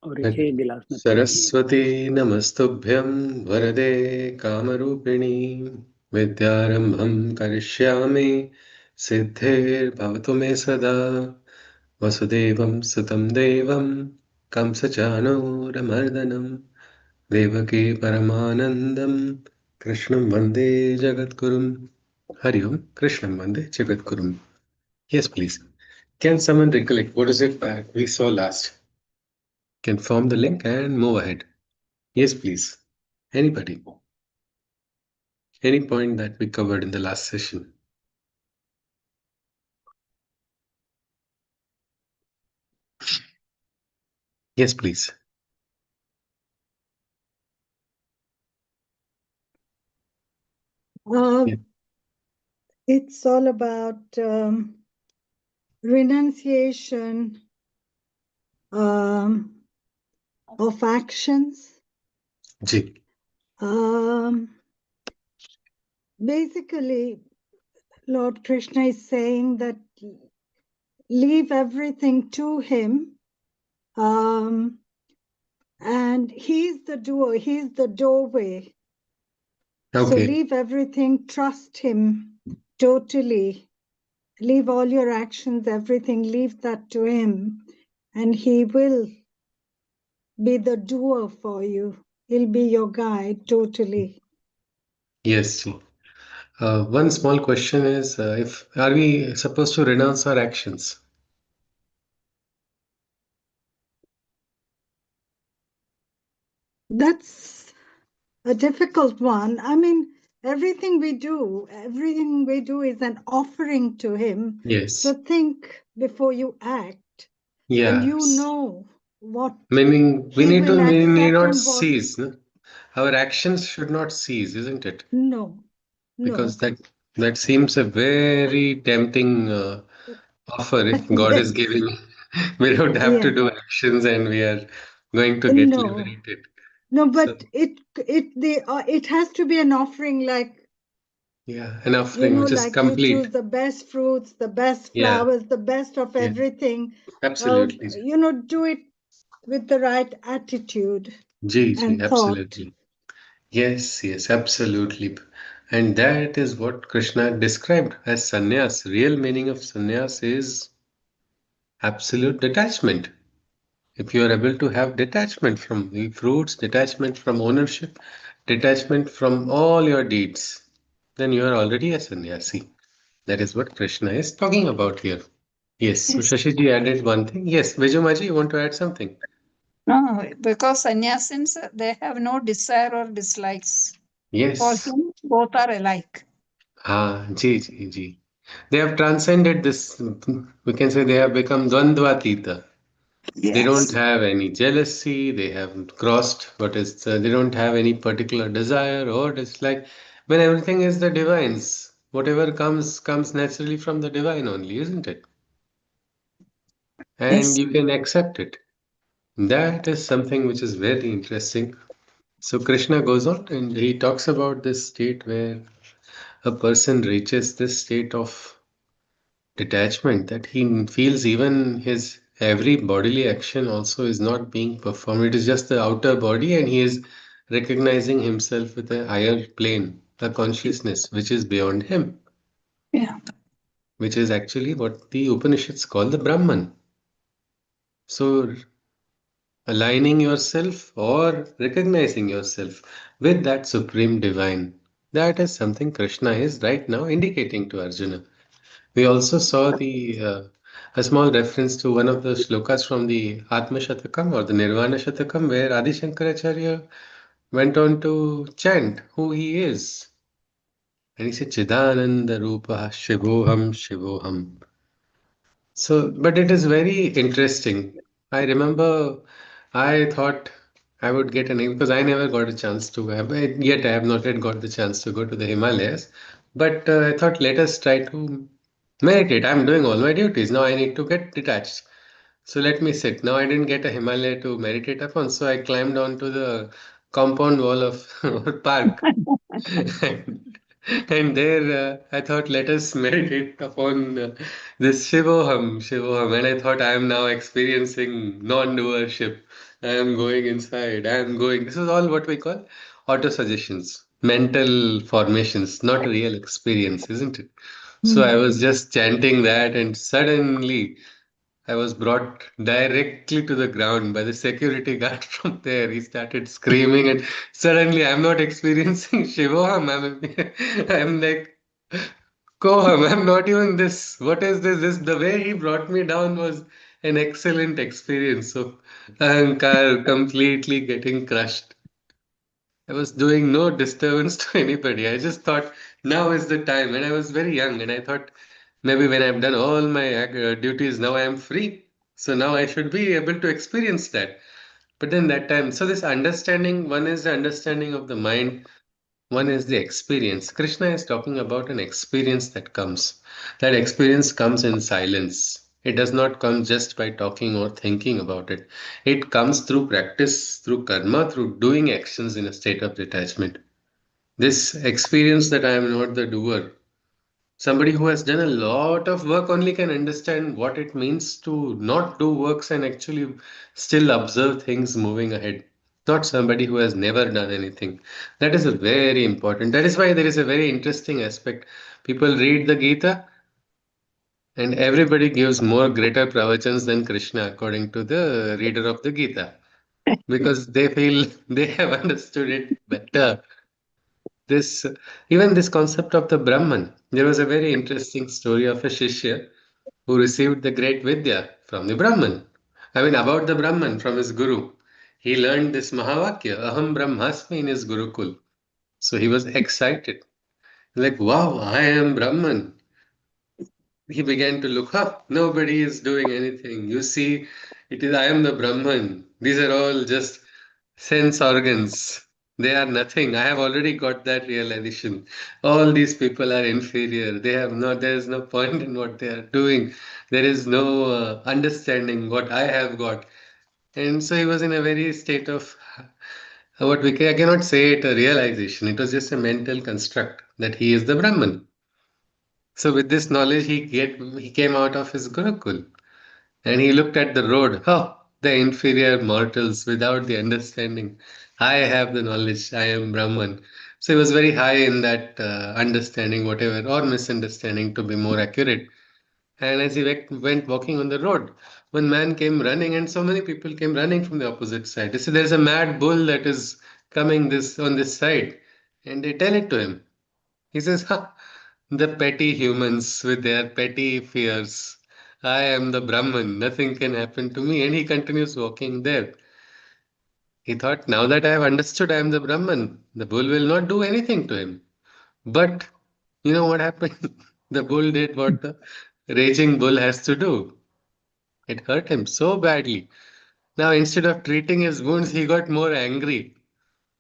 और एक ही गिलास में पानी पिए। सरस्वती नमस्तुभ्यं वरदे कामरूपिणी विद्यारंभं करिष्यामि सिद्धिर्भवतु मे सदा वसुदेवं सुतं देवं कंसचाणूरमर्दनं देवकी परमानन्दं कृष्णं वन्दे जगद्गुरुं हरि ओम कृष्णं वन्दे जगद्गुरुं Yes, please. Can someone recollect what is it that we saw last? Can form the link and move ahead. Yes, please. Anybody? Any point that we covered in the last session? Yes, please. Uh, Yeah. it's all about renunciation of actions. Ji. Basically, Lord Krishna is saying that leave everything to him. And he's the doer, he's the doorway. So Okay. leave everything, trust him totally. Leave all your actions, everything, leave that to him. And he will be the doer for you. He'll be your guide totally. Yes, ji. One small question is, if are we supposed to renounce our actions? That's a difficult one. I mean, everything we do is an offering to him. Yes. So think before you act, and Yeah. you know what Meaning we he need to will we need accept not and what cease. No? Our actions should not cease, isn't it? no, Because no. that seems a very tempting offer if God is Yes, giving. We don't have to yeah, do actions and we are going to get no, liberated. no. So But it has to be an offering, like yeah, an offering which is like you complete. choose the best fruits, the best Yeah, flowers, the best of yeah, everything. absolutely. Do it with the right attitude Ji, and thought. absolutely. Yes, yes, absolutely. And that is what Krishna described as sannyas. Real meaning of sannyas is absolute detachment. If you are able to have detachment from the fruits, detachment from ownership, detachment from all your deeds, then you are already a sannyasi. That is what Krishna is talking about here. Yes, so Yes. Shashiji added one thing. Yes, Vijumaji, you want to add something? No, because sannyasins, they have no desire or dislikes. For Yes. him, both are alike. Ji. They have transcended this. We can say they have become Dvandvatita. They don't Yes. have any jealousy. They have crossed what is. They don't have any particular desire or dislike. When everything is the divine's, whatever comes naturally from the divine only, isn't it? And Yes. you can accept it. That is something which is very interesting. So Krishna goes on and he talks about this state where a person reaches this state of detachment that he feels even his every bodily action also is not being performed. It is just the outer body, and he is recognizing himself with a higher plane, a consciousness which is beyond him, Yeah. which is actually what the Upanishads call the Brahman. So, aligning yourself or recognizing yourself with that supreme divine. That is something Krishna is right now indicating to Arjuna. We also saw a small reference to one of the shlokas from the Atma Shatakam or the Nirvana Shatakam, where Adi Shankaracharya went on to chant who he is. And he said, Chidananda Rupa Shivoham Shivoham. So, but it is very interesting. I remember I thought I would get a name because I never got a chance to have, yet I have not yet got the chance to go to the Himalayas. But I thought let us try to meditate. I'm doing all my duties. Now I need to get detached. So let me sit. Now I didn't get a Himalaya to meditate upon, so I climbed onto the compound wall of our park. And there, I thought, let us meditate upon this Shivoham, Shivoham. And I thought I am now experiencing non-doership. I am going inside. I am going. This is all what we call auto suggestions, mental formations, not real experience, isn't it? So I was just chanting that, and suddenly I was brought directly to the ground by the security guard from there. He started screaming, and suddenly I'm not experiencing Shivoham. I'm like, Koham, I'm not even this. What is this? The way he brought me down was an excellent experience. So Ahankar completely getting crushed. I was doing no disturbance to anybody. I just thought now is the time. And I was very young, and I thought maybe when I've done all my duties, now I am free. So now I should be able to experience that. But then that time, so this understanding, one is the understanding of the mind, one is the experience. Krishna is talking about an experience that comes. That experience comes in silence. It does not come just by talking or thinking about it. It comes through practice, through karma, through doing actions in a state of detachment. This experience that I am not the doer. Somebody who has done a lot of work only can understand what it means to not do works and actually still observe things moving ahead. Not somebody who has never done anything. That is a very important. That is why there is a very interesting aspect. People read the Gita and everybody gives more greater pravachans than Krishna according to the reader of the Gita because they feel they have understood it better. This even this concept of the Brahman. There was a very interesting story of a Shishya who received the great Vidya from the Brahman. I mean, about the Brahman from his Guru. He learned this Mahavakya, Aham Brahmasmi, in his Gurukul. So he was excited. Like, wow, I am Brahman. He began to look up. Nobody is doing anything. You see, it is I am the Brahman. These are all just sense organs. They are nothing. I have already got that realization. All these people are inferior. They have not, there is no point in what they are doing. There is no understanding what I have got. And so he was in a very state of I cannot say it a realization. It was just a mental construct that he is the Brahman. So with this knowledge, he came out of his Gurukul and he looked at the road. Oh, the inferior mortals without the understanding. I have the knowledge. I am Brahman. So he was very high in that understanding, whatever, or misunderstanding to be more accurate. And as he went walking on the road, one man came running, and so many people came running from the opposite side. They said, "There's a mad bull that is coming this on this side," and they tell it to him. He says, "Ha, the petty humans with their petty fears. I am the Brahman. Nothing can happen to me." And he continues walking there. He thought, now that I have understood I am the Brahman, the bull will not do anything to him. But you know what happened? The bull did what the raging bull has to do. It hurt him so badly. Now, instead of treating his wounds, he got more angry.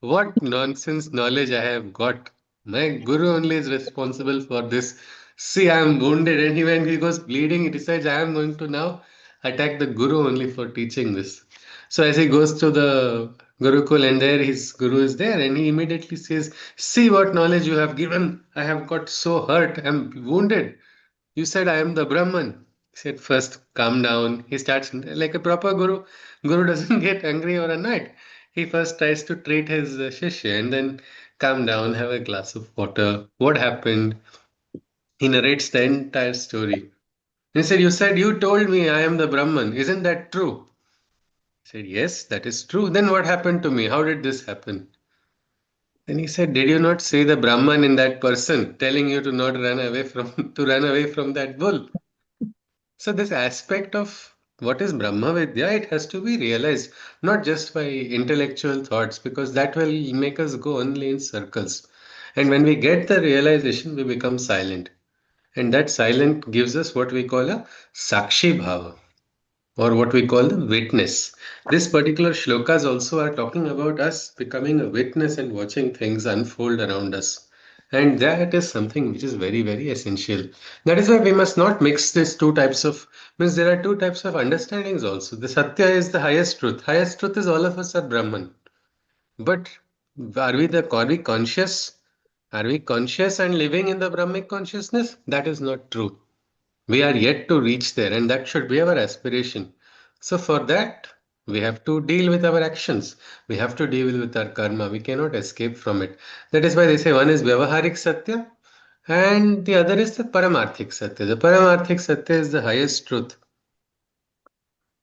What nonsense knowledge I have got. My guru only is responsible for this. See, I am wounded, and when he goes bleeding, he decides I am going to now attack the guru only for teaching this. So as he goes to the Gurukul, and there his guru is there, and he immediately says, "See what knowledge you have given. I have got so hurt. I am wounded. You said I am the Brahman." He said, "First, calm down." He starts like a proper guru. Guru doesn't get angry or annoyed. He first tries to treat his shishya and then calm down, have a glass of water. What happened? He narrates the entire story. He said, You told me I am the Brahman. Isn't that true?" He said, "Yes, that is true." "Then what happened to me? How did this happen?" Then he said, "Did you not see the Brahman in that person telling you to not run away from to run away from that bull?" So this aspect of what is Brahma Vidya, it has to be realized, not just by intellectual thoughts, because that will make us go only in circles. And when we get the realization, we become silent. And that silent gives us what we call a Sakshi Bhava, or what we call the witness. This particular shlokas also are talking about us becoming a witness and watching things unfold around us. And that is something which is very, very essential. That is why we must not mix these two types of, means there are two types of understandings also. The Satya is the highest truth. Highest truth is all of us are Brahman. But are we conscious? Are we conscious and living in the Brahmic consciousness? That is not true. We are yet to reach there, and that should be our aspiration. So, for that, We have to deal with our actions. We have to deal with our karma. We cannot escape from it. That is why they say one is Vyavaharik Satya and the other is the Paramarthik Satya. The Paramarthik Satya is the highest truth.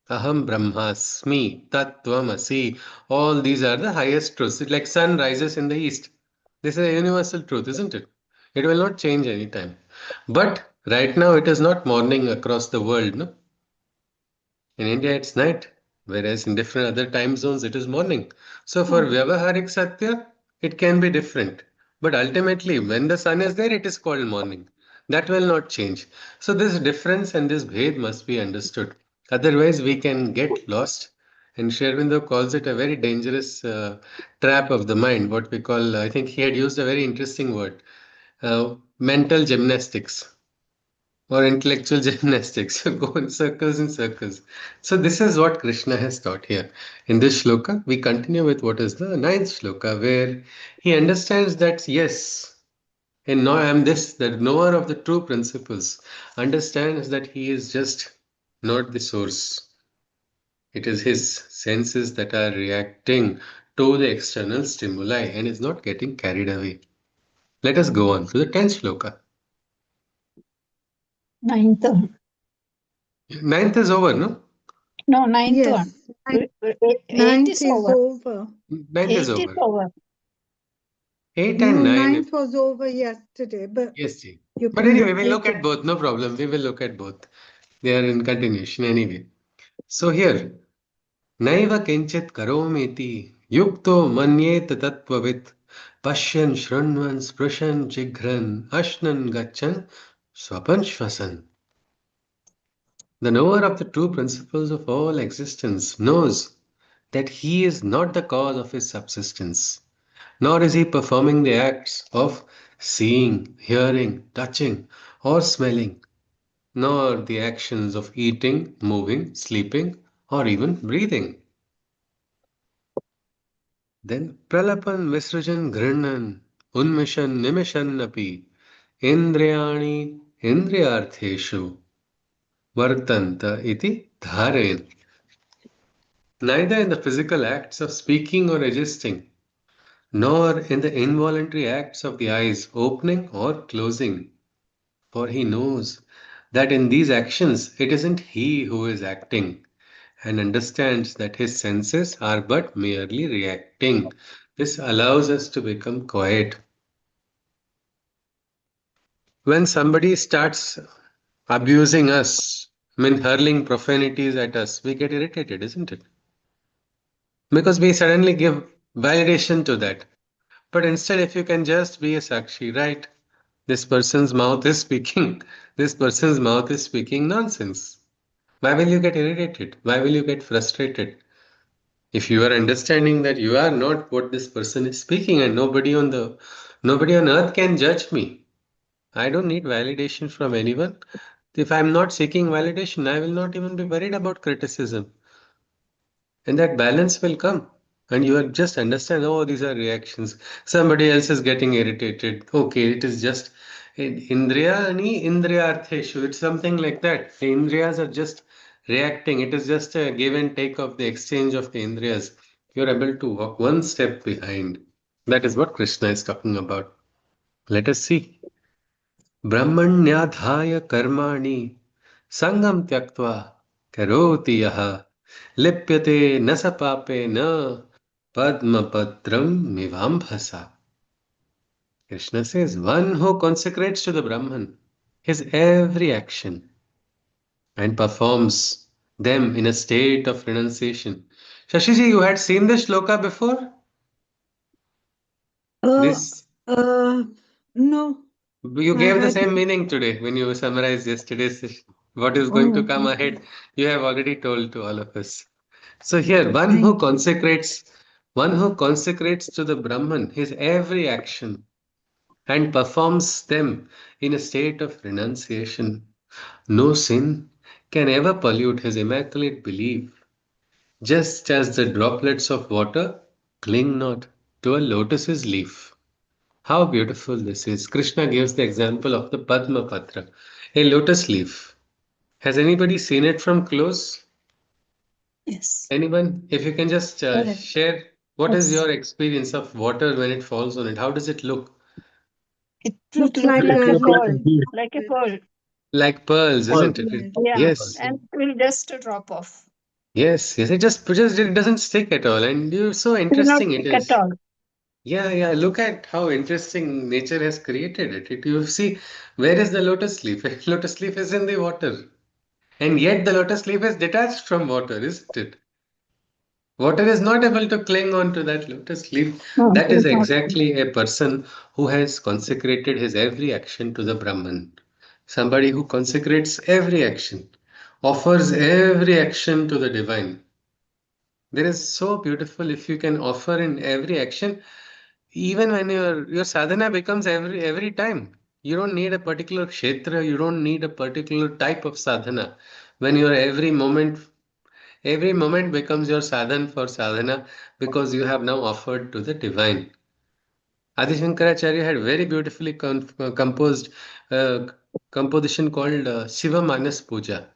Aham Brahmasmi, Tattvamasi. All these are the highest truths. It's like sun rises in the east. This is a universal truth, isn't it? It will not change anytime. But right now it is not morning across the world, no? In India, it's night, whereas in different other time zones, it is morning. So for Vyavaharik Satya, it can be different. But ultimately, when the sun is there, it is called morning. That will not change. So this difference and this bhed must be understood. Otherwise, we can get lost. And Sri Aurobindo calls it a very dangerous trap of the mind, what we call, I think he had used a very interesting word, mental gymnastics or intellectual gymnastics. Go in circles and circles. So this is what Krishna has taught here. In this shloka, we continue with what is the ninth shloka, where he understands that yes, and now I am this, the knower of the true principles, understands that he is just not the source. It is his senses that are reacting to the external stimuli and is not getting carried away. Let us go on to the 10th shloka. Ninth one. Ninth is over, no? No, ninth one. Yes, Eight ninth is is over. over. Ninth is Eight is over. over. 8 No, and 9. ninth was over yesterday, but Yes, ji. you But can anyway, we'll repeat look at it. both. No problem. We will look at both. They are in continuation anyway. So here, Naiva Kinchit Karometi Yukto Manyet Tattvavit Pashyan Shrunvan Sprushan Jigran Ashnan Gachan Swapan Shvasan. The knower of the true principles of all existence knows that he is not the cause of his subsistence, nor is he performing the acts of seeing, hearing, touching, or smelling, nor the actions of eating, moving, sleeping, or even breathing. Then pralapan visrajan ghrnan unmishan nimishan api indriyani indriyartheshu vartanta iti dharayan. Neither in the physical acts of speaking or adjusting, nor in the involuntary acts of the eyes opening or closing. For he knows that in these actions it isn't he who is acting, and understands that his senses are but merely reacting. This allows us to become quiet. When somebody starts abusing us, hurling profanities at us, we get irritated, isn't it? Because we suddenly give validation to that. But instead, if you can just be a Sakshi, right? This person's mouth is speaking. This person's mouth is speaking nonsense. Why will you get irritated? Why will you get frustrated? If you are understanding that you are not what this person is speaking and nobody on earth can judge me. I don't need validation from anyone. If I'm not seeking validation, I will not even be worried about criticism. And that balance will come. And you will just understand, oh, these are reactions. Somebody else is getting irritated. Okay, it is just Indriyani Indriyartheshu. It's something like that. The Indriyas are just reacting. It is just a give and take of the exchange of the Indriyas. You're able to walk one step behind. That is what Krishna is talking about. Let us see. Brahmanyadhaya karmani sangam tyaktva karoti yaha lipyate na sa pape na padma padram mivambhasa. Krishna says, one who consecrates to the Brahman his every action and performs them in a state of renunciation. Shashiji, you had seen this shloka before? Uh, This no, you I gave the had same meaning today when you summarized yesterday's session. What is going to come ahead, you have already told to all of us. So here, one who consecrates to the Brahman his every action and performs them in a state of renunciation. No sin can ever pollute his immaculate belief, just as the droplets of water cling not to a lotus's leaf. How beautiful this is. Krishna gives the example of the Padma Patra, a lotus leaf. Has anybody seen it from close? Yes. Anyone, if you can just Correct. share, what is Yes. your experience of water when it falls on it? How does it look? It would Looks look like like a a Look like ball, a heat. like a pearl. Like pearls, Pearl. isn't it? yes. Yeah. Yes, And it will just drop off. yes, yes. It just it doesn't stick at all, and you're so It will not interesting it stick at is. all. Yeah, yeah. Look at how interesting nature has created it. You see, where is the lotus leaf? Lotus leaf is in the water, and yet the lotus leaf is detached from water, isn't it? Water is not able to cling on to that lotus leaf. No, That it is is not. exactly a person who has consecrated his every action to the Brahman. Somebody who consecrates every action, offers every action to the divine. There is so beautiful if you can offer in every action, even when your sadhana becomes every time. You don't need a particular kshetra, you don't need a particular type of sadhana. When your every moment becomes your sadhan for sadhana because you have now offered to the divine. Adi Shankaracharya had very beautifully composed uh, composition called Shiva Manas Puja.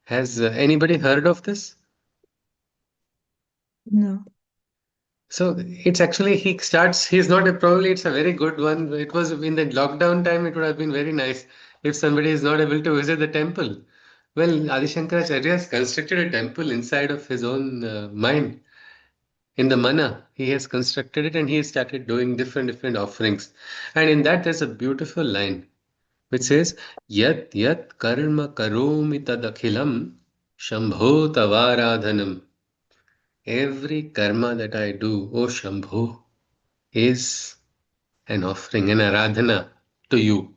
Has anybody heard of this? No. So it's actually he starts. He's not a probably it's a very good one. It was in the lockdown time. It would have been very nice if somebody is not able to visit the temple. Well, Adi Shankaracharya has constructed a temple inside of his own mind. In the mana, he has constructed it and he has started doing different offerings. And in that, there's a beautiful line which says, Yat yat karma karomi tadakhilam shambho tavaradhanam. Every karma that I do, O Shambho, is an offering, an aradhana to you.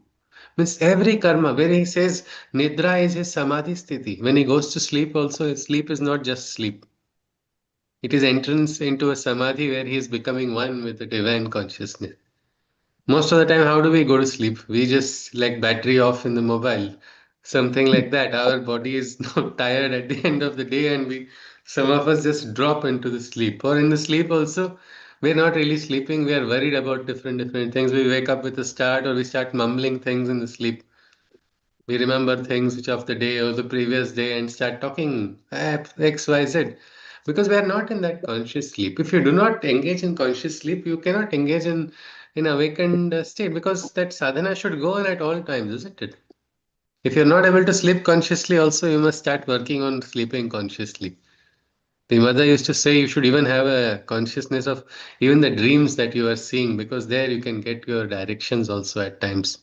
Means every karma, where he says Nidra is his samadhi sthiti. When he goes to sleep, also, his sleep is not just sleep. It is entrance into a samadhi where he is becoming one with the divine consciousness. Most of the time, how do we go to sleep? We just like battery off in the mobile, something like that. Our body is not tired at the end of the day, and some of us just drop into the sleep. Or in the sleep also, we're not really sleeping. We are worried about different things. We wake up with a start, or we start mumbling things in the sleep. We remember things which of the day or the previous day and start talking X, Y, Z because we are not in that conscious sleep. If you do not engage in conscious sleep, you cannot engage in awakened state because that sadhana should go on at all times, isn't it? If you're not able to sleep consciously, also you must start working on sleeping consciously. The mother used to say you should even have a consciousness of even the dreams that you are seeing because there you can get your directions also at times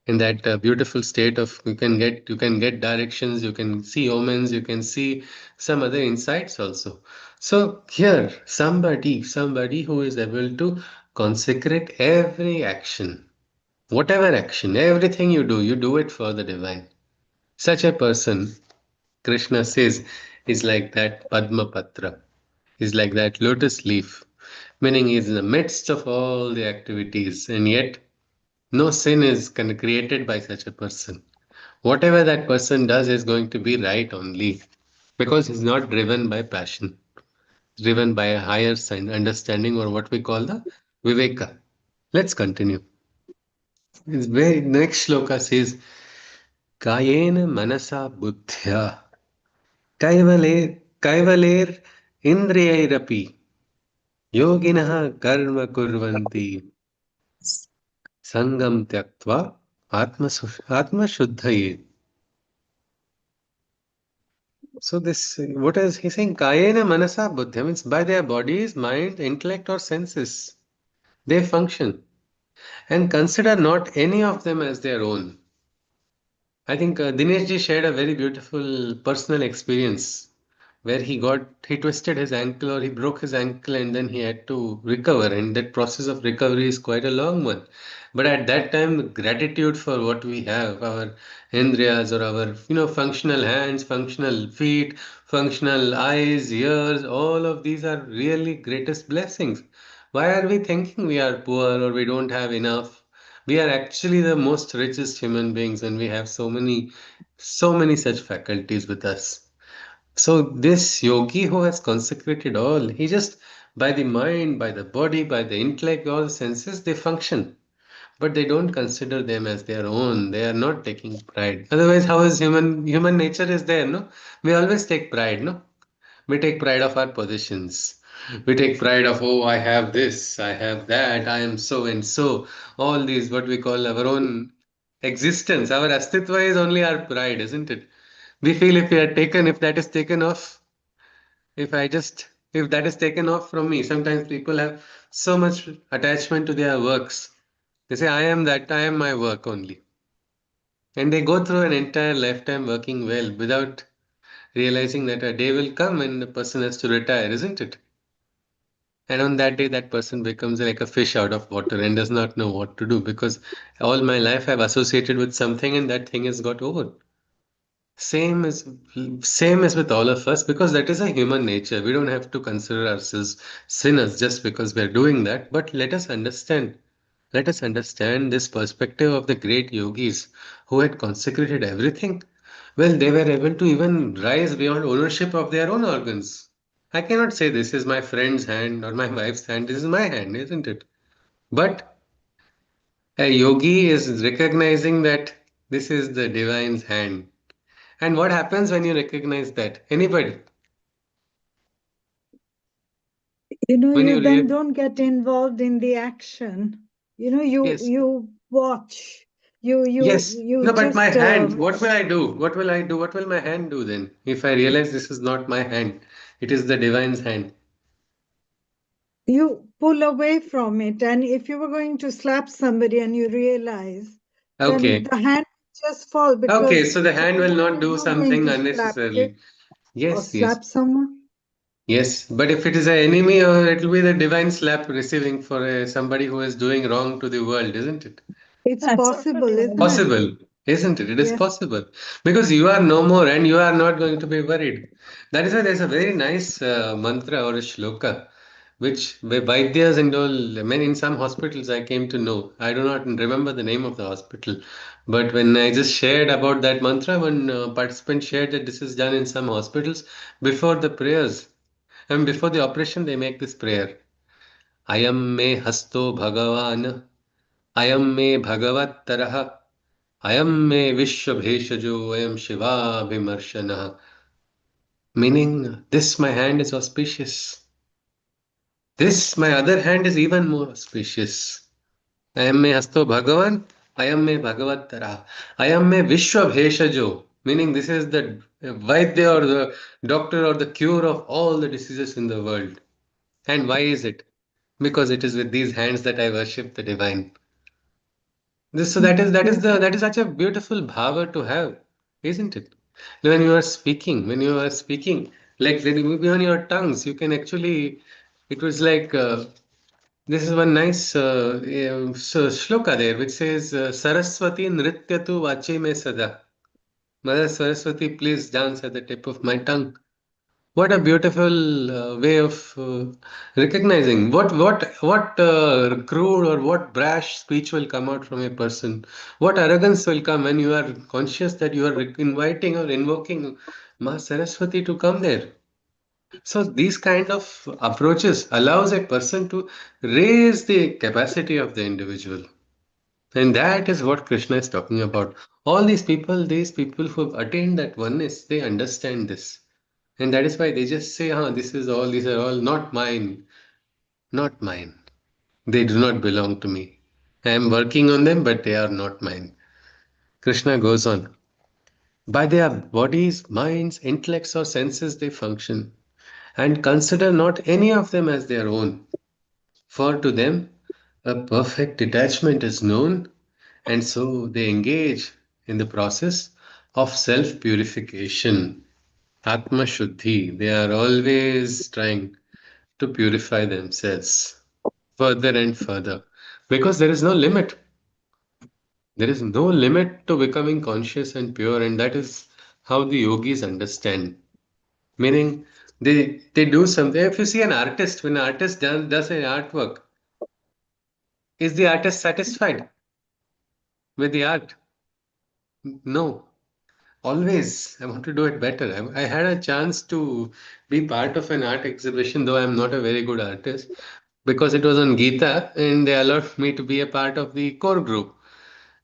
in that beautiful state of you can get directions, you can see omens, you can see some other insights also. So here somebody who is able to consecrate every action, whatever action, everything you do it for the divine. Such a person, Krishna says, is like that Padma Patra, is like that lotus leaf, meaning he's in the midst of all the activities and yet no sin is created by such a person. Whatever that person does is going to be right only because he's not driven by passion, driven by a higher understanding or what we call the viveka. Let's continue. It's very next shloka says, Kayena manasa buddhya kaivaler indriyairapi yoginah karma kurvanti sangam tyaktva atma shuddhaye. So this, what is he saying? Kayena manasa buddhya means by their bodies, mind, intellect, or senses, they function and consider not any of them as their own. I think Dinesh ji shared a very beautiful personal experience where he twisted his ankle or he broke his ankle and then he had to recover, and that process of recovery is quite a long one. But at that time, the gratitude for what we have, our indriyas or our functional hands, functional feet, functional eyes, ears, all of these are really greatest blessings. Why are we thinking we are poor or we don't have enough? We are actually the most richest human beings and we have so many such faculties with us. So this yogi who has consecrated all, he just by the mind, by the body, by the intellect, all the senses, they function, but they don't consider them as their own. They are not taking pride. Otherwise, how is human nature is there? No, we always take pride. No, We take pride of our positions. We take pride of, oh, I have this, I have that, I am so and so. All these, what we call our own existence, our astitva is only our pride, isn't it? We feel if that is taken off, if that is taken off from me, sometimes people have so much attachment to their works. They say, I am that, I am my work only. And they go through an entire lifetime working well without realizing that a day will come when the person has to retire, isn't it? And on that day, that person becomes like a fish out of water and does not know what to do because all my life I've associated with something and that thing has got over. Same as same as with all of us because that is a human nature. We don't have to consider ourselves sinners just because we're doing that. But let us understand this perspective of the great yogis who had consecrated everything. Well, they were able to even rise beyond ownership of their own organs. I cannot say this is my friend's hand or my wife's hand. This is my hand, isn't it? But a yogi is recognizing that this is the divine's hand. And what happens when you recognize that? Anybody? When You you then re- don't get involved in the action. You yes, you watch. yes. You No, but my just hand, what will I do? What will I do? What will my hand do then? If I realize this is not my hand, it is the divine's hand. you pull away from it, and if you were going to slap somebody and you realize, then Okay. the hand just fall Okay, because so the hand will not you're do not going something to slap it unnecessarily. or Yes, yes. slap someone. Yes, but if it is an enemy, or it will be the divine slap receiving for somebody who is doing wrong to the world, isn't it? It's That's possible, already isn't it? Possible, isn't it? It is Yes. possible because you are no more and you are not going to be worried. That is why there's a very nice mantra or a shloka, which Vaidyas and all, I mean, in some hospitals I came to know. I do not remember the name of the hospital, but when I just shared about that mantra, one participant shared that this is done in some hospitals before the prayers. And before the operation, they make this prayer. Ayam me hasto bhagavan, ayam me bhagavat taraha, ayam me vishwa bheshajo, ayam shiva vimarshana. Meaning, this my hand is auspicious. This my other hand is even more auspicious. Ayam me hasto bhagavan, ayam me bhagavat taraha, ayam me vishwa bheshajo. Meaning, this is the Vaidya or the doctor or the cure of all the diseases in the world. And why is it? Because it is with these hands that I worship the divine. So Yes. that is such a beautiful bhava to have, isn't it? When you are speaking, like when you move on your tongues, you can actually. It was like this is one nice shloka there, which says Saraswati nrityatu vache me sada. Mother Saraswati, please dance at the tip of my tongue. What a beautiful way of recognizing what crude or what brash speech will come out from a person. What arrogance will come when you are conscious that you are inviting or invoking Ma Saraswati to come there. So these kind of approaches allows a person to raise the capacity of the individual. And that is what Krishna is talking about. All these people who have attained that oneness, they understand this. And that is why they just say, these are all not mine, not mine. They do not belong to me. I am working on them, but they are not mine. Krishna goes on. By their bodies, minds, intellects, or senses, they function, and consider not any of them as their own. For to them, a perfect detachment is known, and so they engage in the process of self purification. Atma Shuddhi. They are always trying to purify themselves further and further because there is no limit. There is no limit to becoming conscious and pure, and that is how the yogis understand. Meaning, they do something. If you see an artist, when an artist does an artwork, is the artist satisfied with the art? No. Always, I want to do it better. I had a chance to be part of an art exhibition, though I'm not a very good artist, because it was on Gita and they allowed me to be a part of the core group.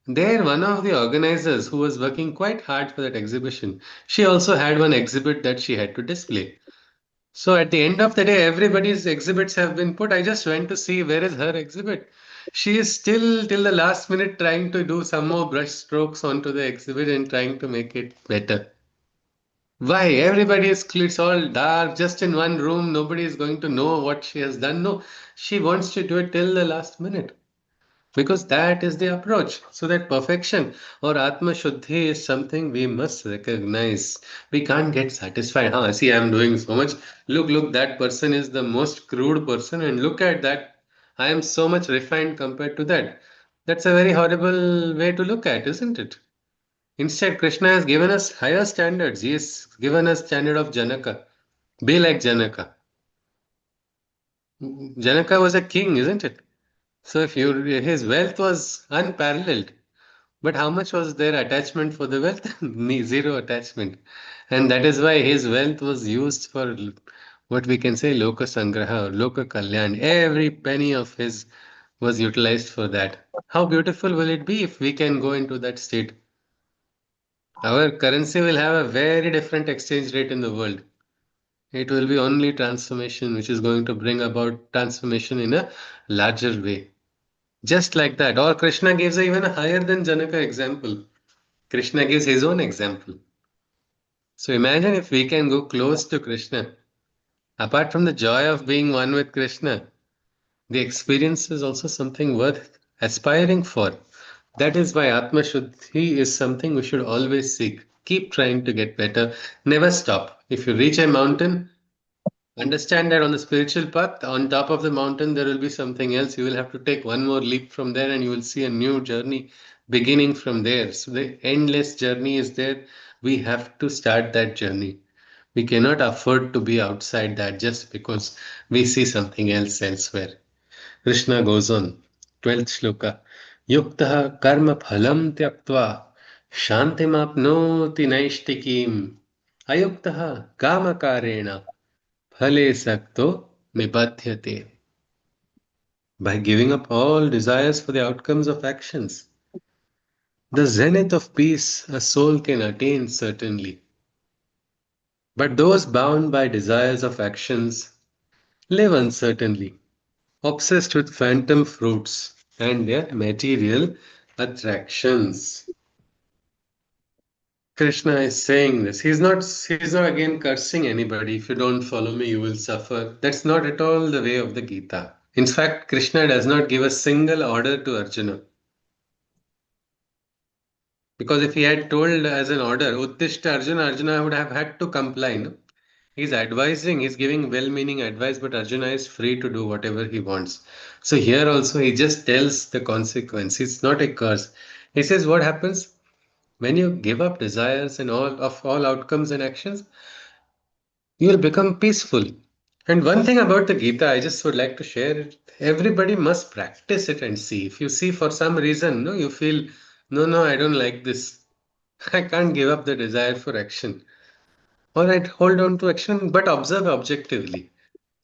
There, one of the organizers who was working quite hard for that exhibition, she also had one exhibit that she had to display. So at the end of the day, everybody's exhibits have been put. I just went to see where is her exhibit. She is still till the last minute trying to do some more brush strokes onto the exhibit and trying to make it better. Why? Everybody is, it's all dark, just in one room. Nobody is going to know what she has done. No, she wants to do it till the last minute. Because that is the approach. So that perfection or Atma Shuddhi is something we must recognize. We can't get satisfied. See, I'm doing so much. Look, that person is the most crude person, and look at that. I am so much refined compared to that. That's a very horrible way to look at, isn't it? Instead, Krishna has given us higher standards. He has given us standard of Janaka. Be like Janaka. Janaka was a king, isn't it? So if you, his wealth was unparalleled. But how much was their attachment for the wealth? Zero attachment. And that is why his wealth was used for what we can say Loka Sangraha or Loka Kalyan. Every penny of his was utilized for that. How beautiful will it be if we can go into that state? Our currency will have a very different exchange rate in the world. It will be only transformation which is going to bring about transformation in a larger way. Just like that. Or Krishna gives even a higher than Janaka example. Krishna gives his own example. So imagine if we can go close to Krishna. Apart from the joy of being one with Krishna, the experience is also something worth aspiring for. That is why Atma Shuddhi is something we should always seek. Keep trying to get better. Never stop. If you reach a mountain, understand that on the spiritual path, on top of the mountain, there will be something else. You will have to take one more leap from there and you will see a new journey beginning from there. So the endless journey is there. We have to start that journey. We cannot afford to be outside that just because we see something else elsewhere. Krishna goes on, 12th shloka. Yuktaha karma phalam tyaktva shantimapnoti naishtikim ayuktaha kamakarena phale sakto nibadhyate. By giving up all desires for the outcomes of actions, the zenith of peace a soul can attain certainly. But those bound by desires of actions live uncertainly, obsessed with phantom fruits and their material attractions. Krishna is saying this. He's not again cursing anybody. If you don't follow me, you will suffer. That's not at all the way of the Gita. In fact, Krishna does not give a single order to Arjuna. Because if he had told as an order, Uttishta Arjuna, Arjuna would have had to comply. No? He's advising, he's giving well meaning advice, but Arjuna is free to do whatever he wants. So here also, he just tells the consequence. It's not a curse. He says, what happens when you give up desires and all outcomes and actions? You will become peaceful. And one thing about the Gita, I just would like to share it. Everybody must practice it and see. If you see for some reason, no, you feel, no, I don't like this. I can't give up the desire for action. All right, hold on to action, but observe objectively.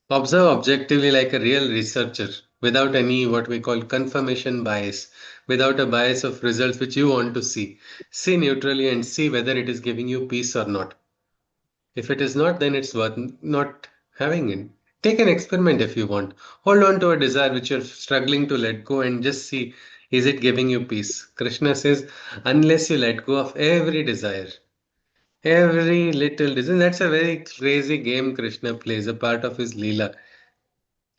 Observe objectively like a real researcher without any what we call confirmation bias, without a bias of results which you want to see. See neutrally and see whether it is giving you peace or not. If it is not, then it's worth not having it. Take an experiment if you want. Hold on to a desire which you're struggling to let go and just see, is it giving you peace? Krishna says, unless you let go of every desire, every little desire, that's a very crazy game Krishna plays, a part of his Leela.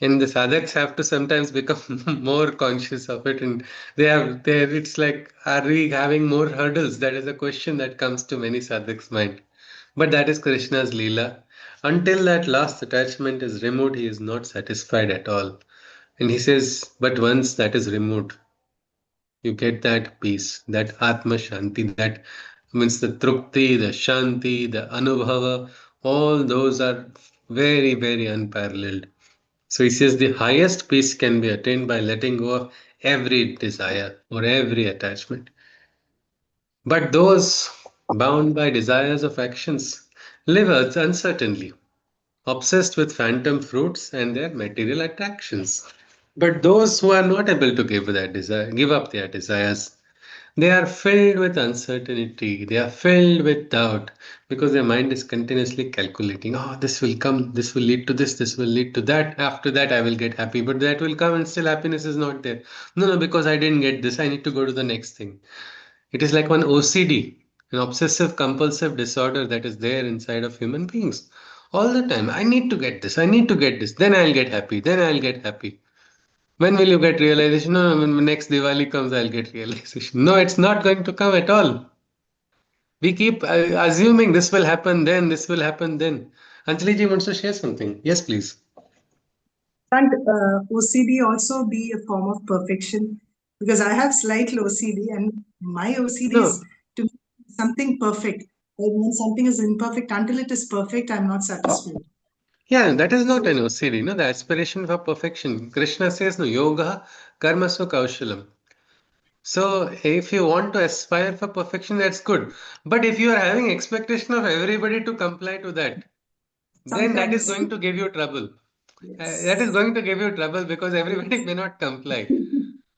And the sadhaks have to sometimes become more conscious of it, and it's like, are we having more hurdles? That is a question that comes to many sadhaks' mind. But that is Krishna's Leela. Until that last attachment is removed, he is not satisfied at all. And he says, but once that is removed, you get that peace, that Atma Shanti, that means the Trupti, the Shanti, the Anubhava, all those are very, very unparalleled. So he says the highest peace can be attained by letting go of every desire or every attachment. But those bound by desires of actions live uncertainly, obsessed with phantom fruits and their material attractions. But those who are not able to give up their desires, They are filled with uncertainty. They are filled with doubt because their mind is continuously calculating. Oh, this will come. This will lead to this. This will lead to that. After that, I will get happy. But that will come and still happiness is not there. No, no, because I didn't get this. I need to go to the next thing. It is like one OCD, an obsessive compulsive disorder that is there inside of human beings all the time. I need to get this. I need to get this. Then I'll get happy. Then I'll get happy. When will you get realization? No, when next Diwali comes, I'll get realization. No, it's not going to come at all. We keep assuming this will happen then, this will happen then. Anjali ji wants to share something. Yes, please. Can't OCD also be a form of perfection? Because I have slight OCD, and my OCD No. is to make something perfect. And when something is imperfect, until it is perfect, I'm not satisfied. Yeah, that is not an OCD, no, the aspiration for perfection. Krishna says, no, yoga, karmasu kaushalam. So if you want to aspire for perfection, that's good. But if you are having expectation of everybody to comply to that, then that is Sometimes, going to give you trouble. That is yes. going to give you trouble because everybody may not comply.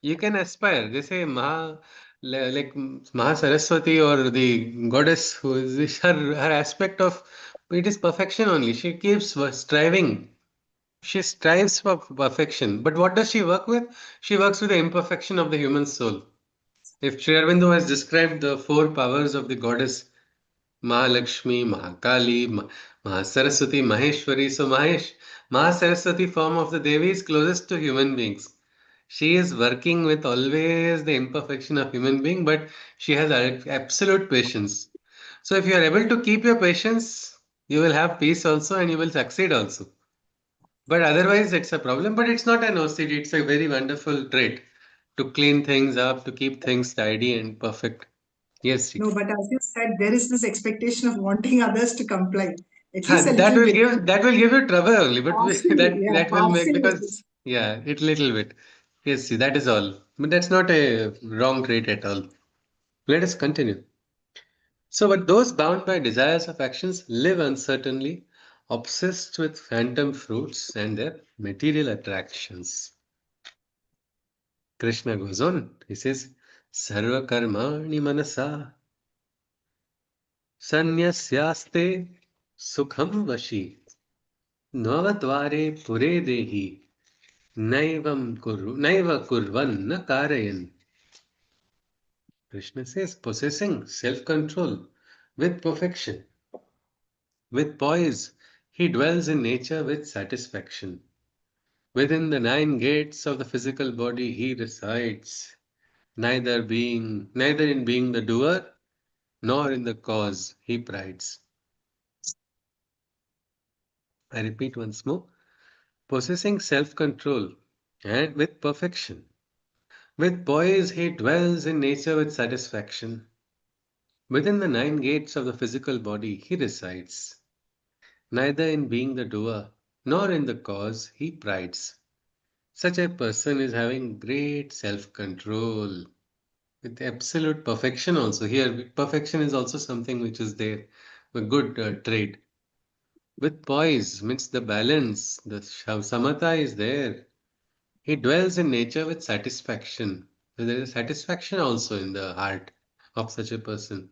You can aspire. They say like Maha Saraswati or the goddess who is her aspect of it is perfection only. She keeps striving. She strives for perfection. But what does she work with? She works with the imperfection of the human soul. If Sri Aurobindo has described the four powers of the goddess Mahalakshmi, Mahakali, Mahasaraswati, Maheshwari. So Mahasaraswati form of the Devi is closest to human beings. She is working with always the imperfection of human being, but she has absolute patience. So if you are able to keep your patience, you will have peace also and you will succeed also. But otherwise, it's a problem. But it's not an OCD. It's a very wonderful trait to clean things up, to keep things tidy and perfect. Yes, No, but as you said, there is this expectation of wanting others to comply. At least a that little will bit. give you trouble only, but Partially, yeah, that will make partially. because yeah, it little bit. Yes, see, that is all. But that's not a wrong trait at all. Let us continue. So, but those bound by desires of actions live uncertainly, obsessed with phantom fruits and their material attractions. Krishna goes on. He says, Sarva karmani manasa sanyasyaste sukham vashi navadvare pure dehi naiva kurvan na karayan. Krishna says, possessing self-control with perfection, with poise, he dwells in nature with satisfaction. Within the nine gates of the physical body he resides, neither in being the doer, nor in the cause he prides. I repeat once more, possessing self-control and with perfection. With poise he dwells in nature with satisfaction. Within the nine gates of the physical body he resides. Neither in being the doer, nor in the cause he prides. Such a person is having great self-control with absolute perfection also. Here, perfection is also something which is there, a good trait. With poise means the balance, the samatha is there. He dwells in nature with satisfaction. So there is satisfaction also in the heart of such a person.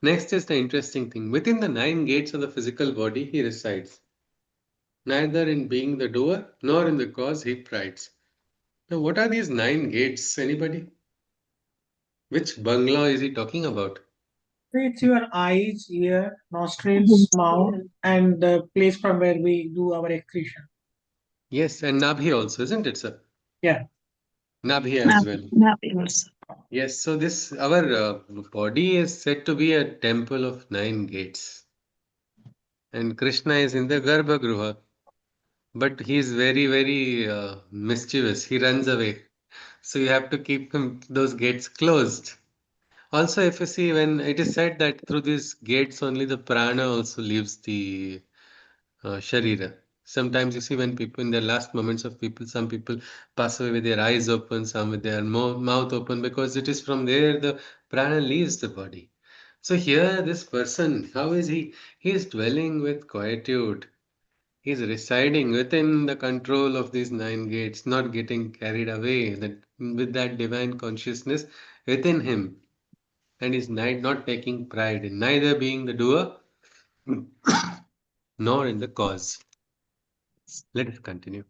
Next is the interesting thing. Within the nine gates of the physical body, he resides. Neither in being the doer, nor in the cause he prides. Now, what are these nine gates? Anybody? Which bungalow is he talking about? It's your eyes, ear, nostrils, mouth, and the place from where we do our excretion. Yes, and Nabhi also, isn't it, sir? Yeah. Nabhi as well. Yes, so this our body is said to be a temple of nine gates, and Krishna is in the Garbhagruha, but he is very mischievous. He runs away, so you have to keep those gates closed. Also, if you see, when it is said that through these gates only the prana also leaves the sharira. Sometimes you see when people in their last moments of people, some people pass away with their eyes open, some with their mouth open, because it is from there the prana leaves the body. So here, this person, how is he? He is dwelling with quietude. He is residing within the control of these nine gates, not getting carried away. That with that divine consciousness within him. and is not taking pride in neither being the doer nor in the cause. Let us continue.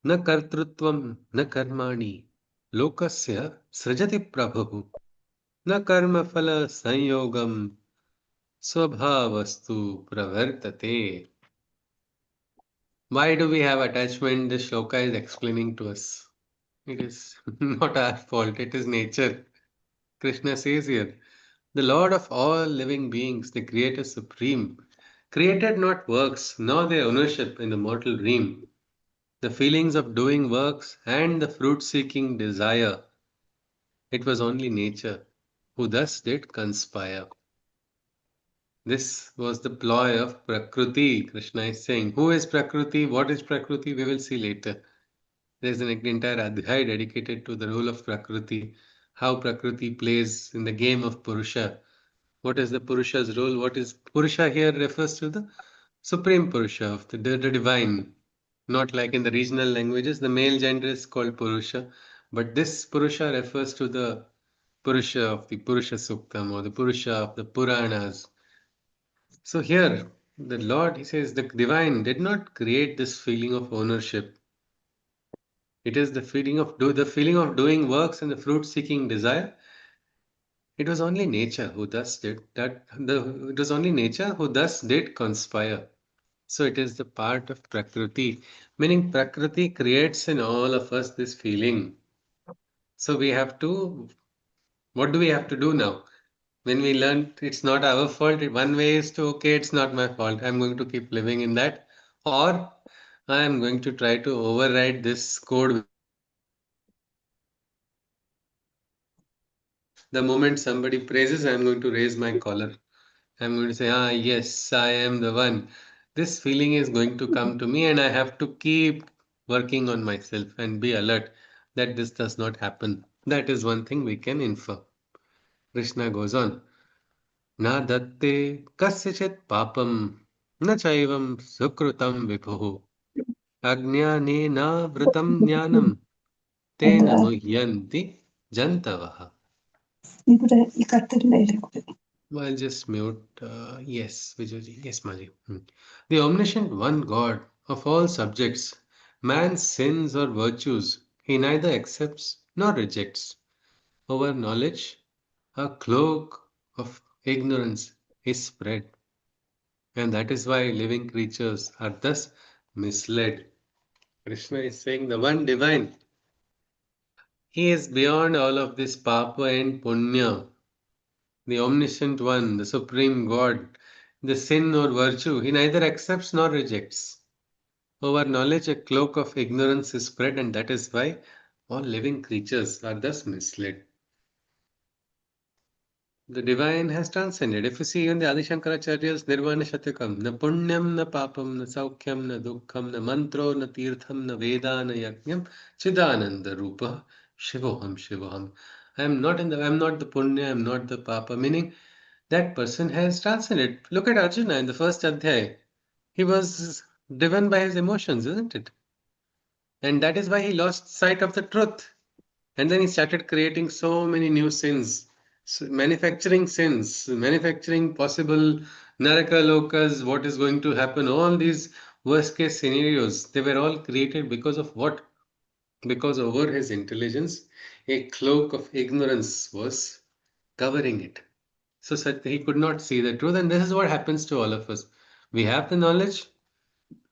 न कर्तृत्वं न कर्माणि लोकस्य सृजति प्रभुः न कर्मफल संयोगम स्वभावस्तु प्रवर्तते. Why do we have attachment? This shloka is explaining to us. It is not our fault, it is nature. Krishna says here, the Lord of all living beings, the Creator Supreme, created not works nor their ownership in the mortal realm. The feelings of doing works and the fruit-seeking desire, it was only nature who thus did conspire. This was the ploy of Prakriti. Krishna is saying, who is Prakriti? What is Prakriti? We will see later. There is an entire adhyaya dedicated to the role of Prakriti, how Prakriti plays in the game of Purusha. What is the Purusha's role? What is Purusha here refers to the Supreme Purusha of the divine. Not like in the regional languages, the male gender is called Purusha, but this Purusha refers to the Purusha of the Purusha Suktam or the Purusha of the Puranas. So here, the Lord, he says, the divine did not create this feeling of ownership. It is the feeling of doing works and the fruit-seeking desire. It was only nature who thus did that. It was only nature who thus did conspire. So it is the part of Prakriti, meaning Prakriti creates in all of us this feeling. So we have to. What do we have to do now? When we learn it's not our fault, one way is to, okay, it's not my fault. I'm going to keep living in that. Or I am going to try to override this code. The moment somebody praises, I'm going to raise my collar. I'm going to say, yes, I am the one. This feeling is going to come to me, and I have to keep working on myself and be alert that this does not happen. That is one thing we can infer. Krishna goes on. Na datte kasyachit papam na chaivam sukrutam vibhuh ajnanena vratam jnanam tena muhyanti jantavaha. I'll just mute. Yes, Vijayji. Yes, Maji. The omniscient one God of all subjects, man's sins or virtues, he neither accepts nor rejects. Over knowledge, a cloak of ignorance is spread. And that is why living creatures are thus misled. Krishna is saying the one divine. He is beyond all of this papa and punya. The omniscient one, the supreme God, the sin or virtue, he neither accepts nor rejects. Over knowledge, a cloak of ignorance is spread, and that is why all living creatures are thus misled. The divine has transcended. If you see in the Adi Shankaracharya's Nirvana Shatakam, na punyam, na papam, na saukyam, na dukkham, na mantro, na tirtham, na veda, na yajnam, chidananda rupa, shivoham, shivoham. I am not the punya, I am not the papa, meaning that person has transcended. Look at Arjuna in the first adhyaya. He was driven by his emotions, isn't it? And that is why he lost sight of the truth. And then he started creating so many new sins, manufacturing sins, manufacturing possible naraka lokas, what is going to happen, all these worst case scenarios, they were all created because of what? Because over his intelligence, a cloak of ignorance was covering it. So he could not see the truth, and this is what happens to all of us. We have the knowledge,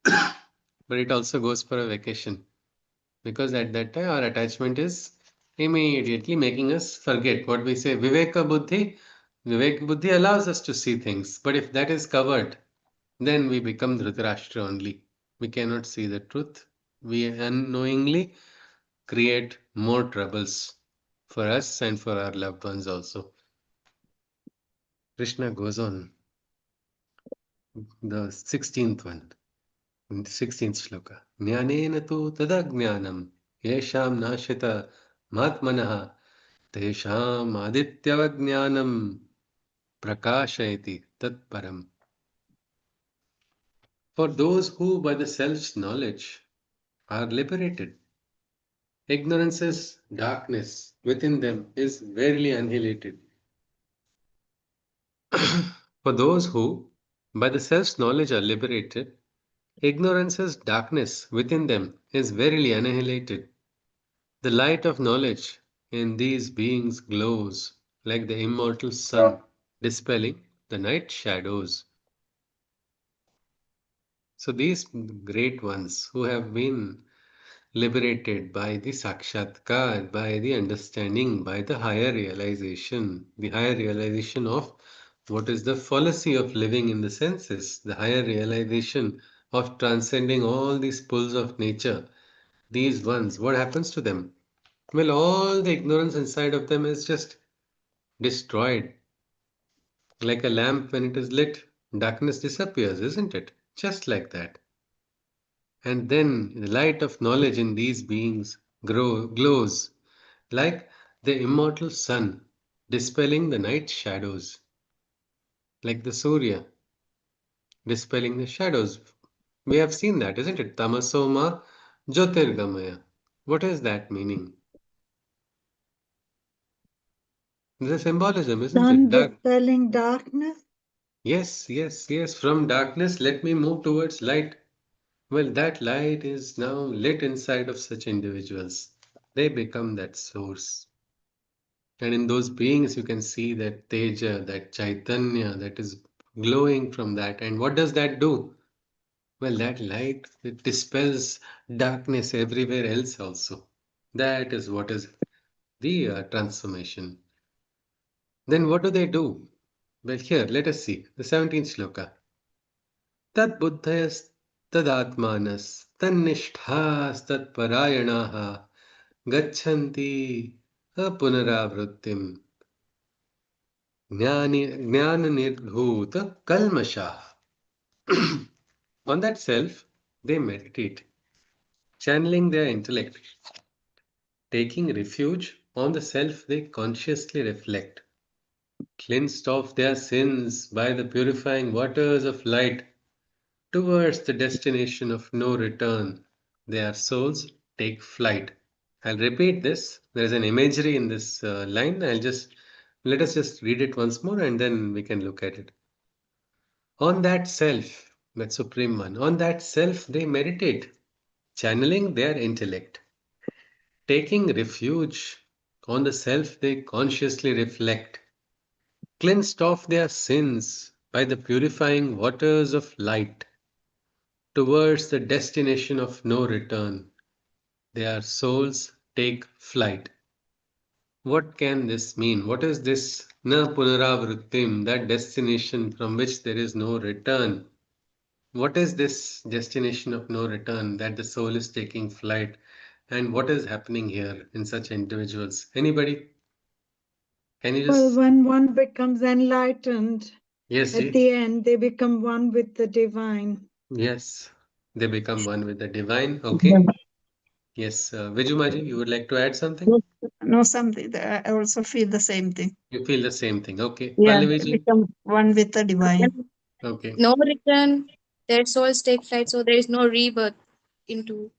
but it also goes for a vacation. Because at that time our attachment is immediately making us forget what we say. Viveka Buddhi. Vivek Buddhi allows us to see things, but if that is covered, then we become Dhritarashtra only. We cannot see the truth. We unknowingly create more troubles for us and for our loved ones also. Krishna goes on. The 16th one. 16th shloka. Jnanena tu tadajnanam yesham nashita matmanaha tesham adityavajnanam prakashayati tatparam. For those who by the self's knowledge are liberated, ignorance's darkness within them is verily annihilated. For those who, by the self's knowledge, are liberated, ignorance's darkness within them is verily annihilated. The light of knowledge in these beings glows like the immortal sun, dispelling the night shadows. So these great ones who have been liberated by the sakshatkar, by the understanding, by the higher realization of what is the fallacy of living in the senses, the higher realization of transcending all these pulls of nature. These ones, what happens to them? Well, all the ignorance inside of them is just destroyed. Like a lamp when it is lit, darkness disappears, isn't it? Just like that. And then the light of knowledge in these beings glows like the immortal sun, dispelling the night shadows, like the Surya, dispelling the shadows. We have seen that, isn't it? Tamasoma Jyotirgamaya. What is that meaning? The symbolism, isn't Sun it? dispelling darkness. Yes, yes, yes. From darkness, let me move towards light. Well, that light is now lit inside of such individuals. They become that source. And in those beings, you can see that Teja, that Chaitanya that is glowing from that. And what does that do? Well, that light, it dispels darkness everywhere else also. That is what is the transformation. Then what do they do? Well, here, let us see the 17th shloka. Tad buddhayas tadatmanas tannishthas tat parayanaha gachanti apunaravrittim Jnana Nirbhuta Kalmasha. On that self, they meditate, channeling their intellect, taking refuge on the self they consciously reflect, cleansed of their sins by the purifying waters of light, towards the destination of no return, their souls take flight. I'll repeat this. There is an imagery in this line. Let us just read it once more and then we can look at it. On that self, that supreme one, on that self they meditate, channeling their intellect, taking refuge on the self they consciously reflect, cleansed of their sins by the purifying waters of light, towards the destination of no return, their souls take flight. What can this mean? What is this na punaravrittim, that destination from which there is no return? What is this destination of no return that the soul is taking flight? And what is happening here in such individuals? Anybody? Can you Well, just. when one becomes enlightened, Yes, at Ji. the end, they become one with the divine. Yes. They become one with the divine. Okay. Yes. Vijumaji, you would like to add something? No, something. I also feel the same thing. You feel the same thing. Okay. Yeah, Pallaviji? become one with the divine. Okay. No return, their souls take flight, so there is no rebirth into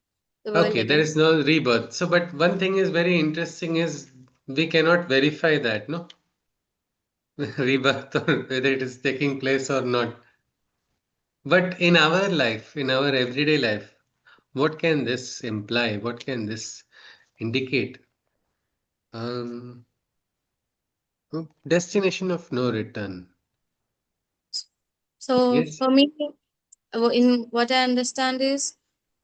the world Okay. There again. is no rebirth. So, but one thing is very interesting is we cannot verify that, no? Rebirth or whether it is taking place or not. But in our life, in our everyday life, what can this imply? What can this indicate? Um, Destination of no return. So Yes. for me, in what I understand is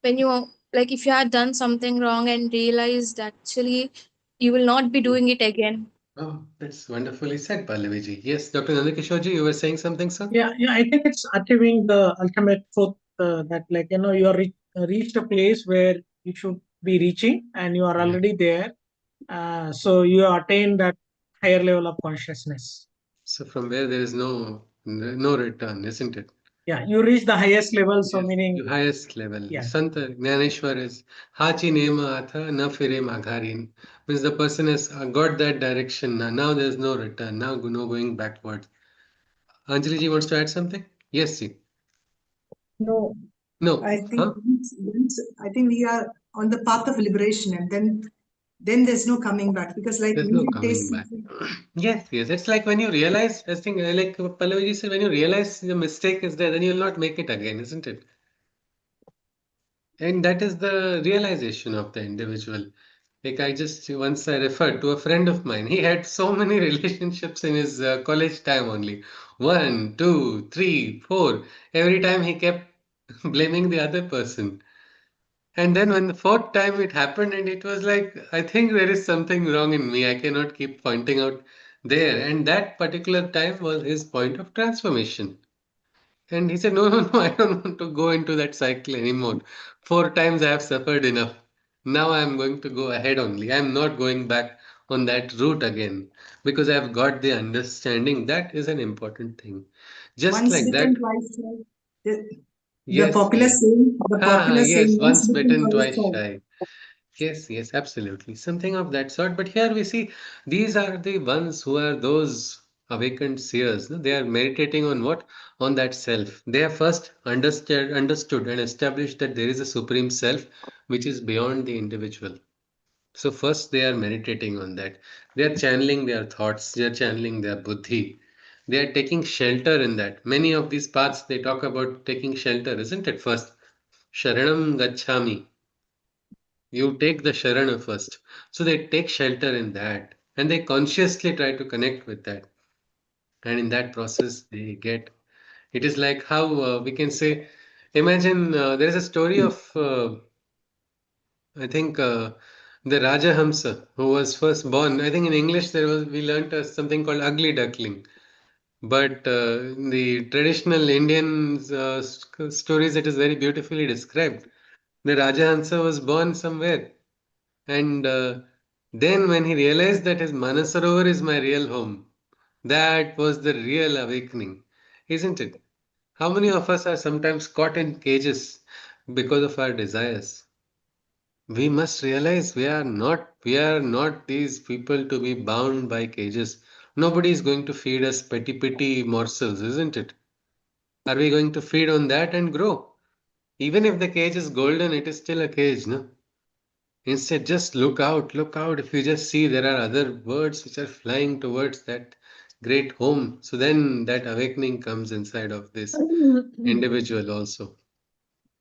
when you like if you had done something wrong and realized actually you will not be doing it again. Oh, that's wonderfully said, Pallaviji. Yes, Dr. Nandakishorji, you were saying something, sir? Yeah, I think it's achieving the ultimate truth that, like, you are reached a place where you should be reaching, and you are Yeah. already there. So you attain that higher level of consciousness. So from where there is no return, isn't it? Yeah, you reach the highest level. So Yes, meaning, the highest level. yeah, Santa Jnaneshwar is Hachi Nema Atha Na Fire Magharin. Means the person has got that direction. Now there's no return. Now no going backwards. Anjali ji wants to add something? Yes, ji. No, No. I think Huh? I think we are on the path of liberation, and then then there's no coming back, because like There's when no we coming taste back. something, Yes, yes. It's like when you realize, I think, like Pallavi said, when you realize the mistake is there, then you'll not make it again, isn't it? And that is the realization of the individual. Like once I referred to a friend of mine. He had so many relationships in his college time only. One, two, three, four. Every time he kept blaming the other person. And then when the fourth time it happened, and it was like, I think there is something wrong in me. I cannot keep pointing out there. And that particular time was his point of transformation. And he said, no, no, no, I don't want to go into that cycle anymore. Four times I have suffered enough. Now I'm going to go ahead only. I'm not going back on that route again because I've got the understanding. That is an important thing. Just once like bitten, that. twice shy. The Yes, popular yes. saying, Yes, once once bitten, bitten, twice twice shy. shy. Yes, yes, absolutely. Something of that sort. But here we see these are the ones who are those awakened seers. No? They are meditating on what? On that self. They have first understood and established that there is a supreme self which is beyond the individual. So first they are meditating on that. They are channeling their thoughts, they are channeling their buddhi. They are taking shelter in that. Many of these paths they talk about taking shelter, isn't it? First, Sharanam Gacchami. You take the Sharana first. So they take shelter in that and they consciously try to connect with that. And in that process, they get it is like how we can say, imagine there is a story of, I think, the Rajahamsa who was first born. I think in English there was, we learnt something called ugly duckling. But in the traditional Indian stories, it is very beautifully described. The Rajahamsa was born somewhere. And then when he realized that his Manasarovar is my real home, that was the real awakening, isn't it? How many of us are sometimes caught in cages because of our desires? We must realize we are not these people to be bound by cages. Nobody is going to feed us petty morsels, isn't it? Are we going to feed on that and grow? Even if the cage is golden, it is still a cage, no? Instead, just look out, look out. If you just see there are other birds which are flying towards that great home, so then that awakening comes inside of this individual also.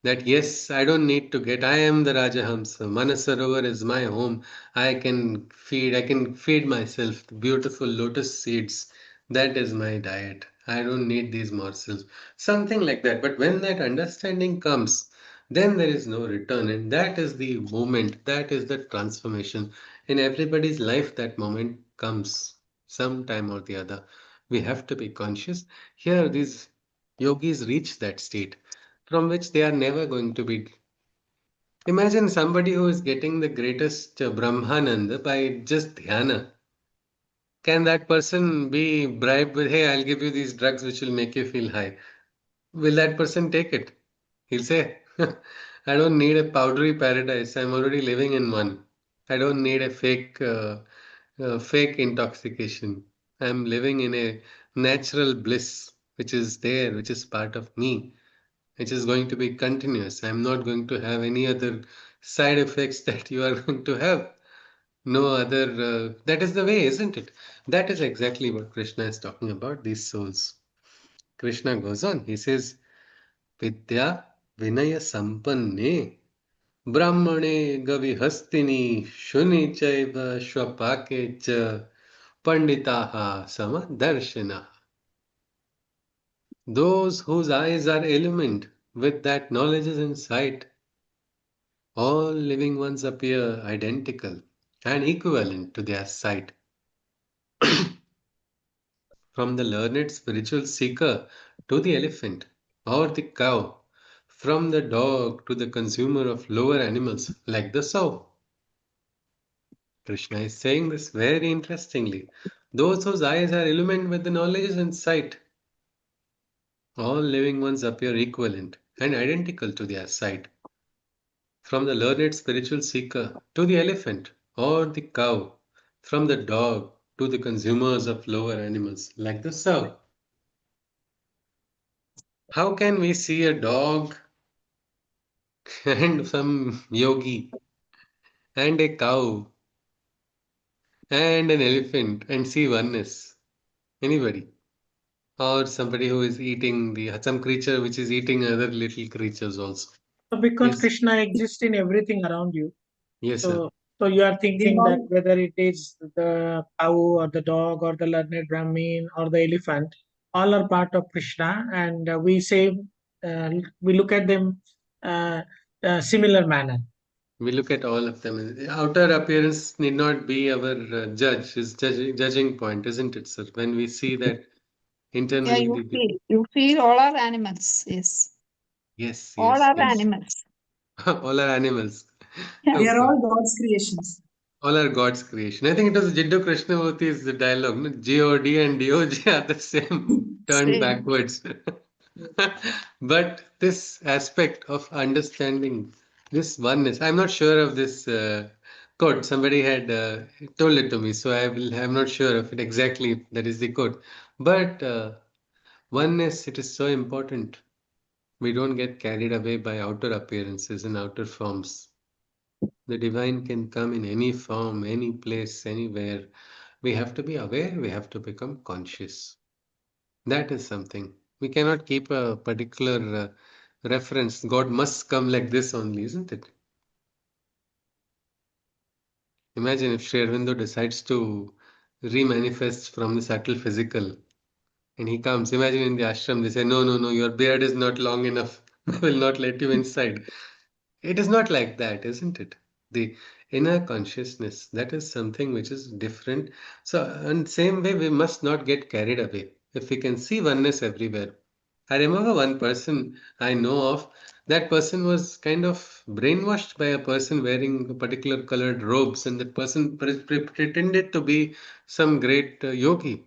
That yes, I don't need to get, I am the Rajahamsa. Manasarovar is my home. I can feed myself the beautiful lotus seeds. That is my diet. I don't need these morsels. Something like that. But when that understanding comes, then there is no return. And that is the moment, that is the transformation. In everybody's life, that moment comes sometime or the other. We have to be conscious. Here, these yogis reach that state from which they are never going to be. Imagine somebody who is getting the greatest Brahmananda by just dhyana. Can that person be bribed with, hey, I'll give you these drugs which will make you feel high? Will that person take it? He'll say, I don't need a powdery paradise. I'm already living in one. I don't need a fake intoxication. I'm living in a natural bliss, which is there, which is part of me, which is going to be continuous. I'm not going to have any other side effects that you are going to have. No other. That is the way, isn't it? That is exactly what Krishna is talking about, these souls. Krishna goes on, he says, Vidya Vinaya Sampanne Brahmane Gavihastini Shuni Chaiva Shwapake Cha Panditaha Samadarshana. Those whose eyes are illumined with that knowledge is in sight, all living ones appear identical and equivalent to their sight. From the learned spiritual seeker to the elephant or the cow, from the dog to the consumer of lower animals like the sow. Krishna is saying this very interestingly. Those whose eyes are illumined with the knowledge and sight, all living ones appear equivalent and identical to their sight. From the learned spiritual seeker to the elephant or the cow, from the dog to the consumers of lower animals like the sow. How can we see a dog and some yogi and a cow? and an elephant and see oneness? Anybody? Or somebody who is eating some creature which is eating other little creatures also. So because Yes, Krishna exists in everything around you, yes, sir. so you are They thinking that all, whether it is the cow or the dog or the learned Brahmin or the elephant, all are part of Krishna, and we look at them uh, similar manner. We look at all of them. Outer appearance need not be our judging point, isn't it, sir? When we see that Yeah, internally, you feel all are animals. Yes, yes, all yes, are yes. animals. All are animals. Yeah. they are Okay. all God's creations. All are God's creation. I think it was Jiddu Krishnamurti's dialogue. No? God and Dog are the same, turned Same. backwards. But this aspect of understanding this oneness, I'm not sure of this quote. Somebody had told it to me, so I'm not sure of it exactly. If that is the quote. But oneness, it is so important. We don't get carried away by outer appearances and outer forms. The divine can come in any form, any place, anywhere. We have to be aware, we have to become conscious. That is something. We cannot keep a particular reference. God must come like this only, isn't it? Imagine if Sri Aurobindo decides to remanifest from the subtle physical and he comes. Imagine in the ashram, they say, no, no, no, your beard is not long enough. I will not let you inside. It is not like that, isn't it? The inner consciousness, that is something which is different. So, in same way, we must not get carried away. If we can see oneness everywhere. I remember one person I know of, that person was kind of brainwashed by a person wearing a particular colored robes, and that person pretended to be some great yogi.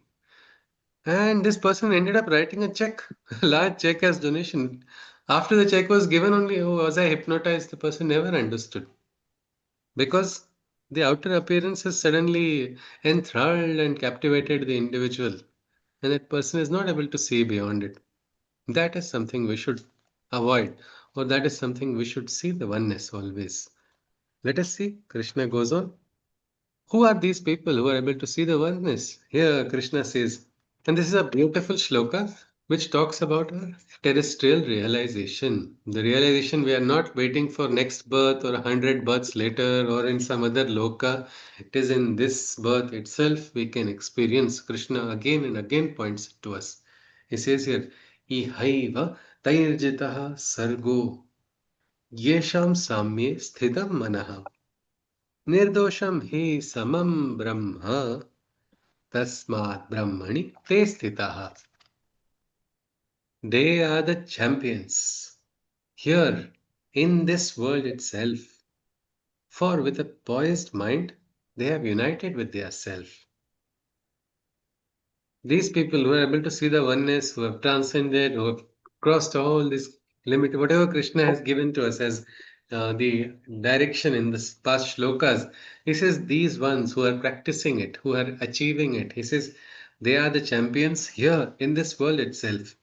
And this person ended up writing a check, a large check as donation. After the check was given, only oh, was I hypnotized? The person never understood because the outer appearance has suddenly enthralled and captivated the individual, and that person is not able to see beyond it. That is something we should avoid, or that is something we should see the oneness always. Let us see. Krishna goes on. Who are these people who are able to see the oneness? Here, Krishna says, and this is a beautiful shloka which talks about a terrestrial realization. The realization we are not waiting for next birth or 100 births later or in some other loka. It is in this birth itself we can experience. Krishna again and again points it to us. He says here, Ihaiva tairjitaha sargo yesham samye sthidam manaha. Nirdosham hi samam brahma tasmat brahmani te sthitaha. They are the champions here in this world itself. For with a poised mind, they have united with their self. These people who are able to see the oneness, who have transcended, who have crossed all this limit, whatever Krishna has given to us as the direction in this past shlokas, he says these ones who are practicing it, who are achieving it, he says they are the champions here in this world itself.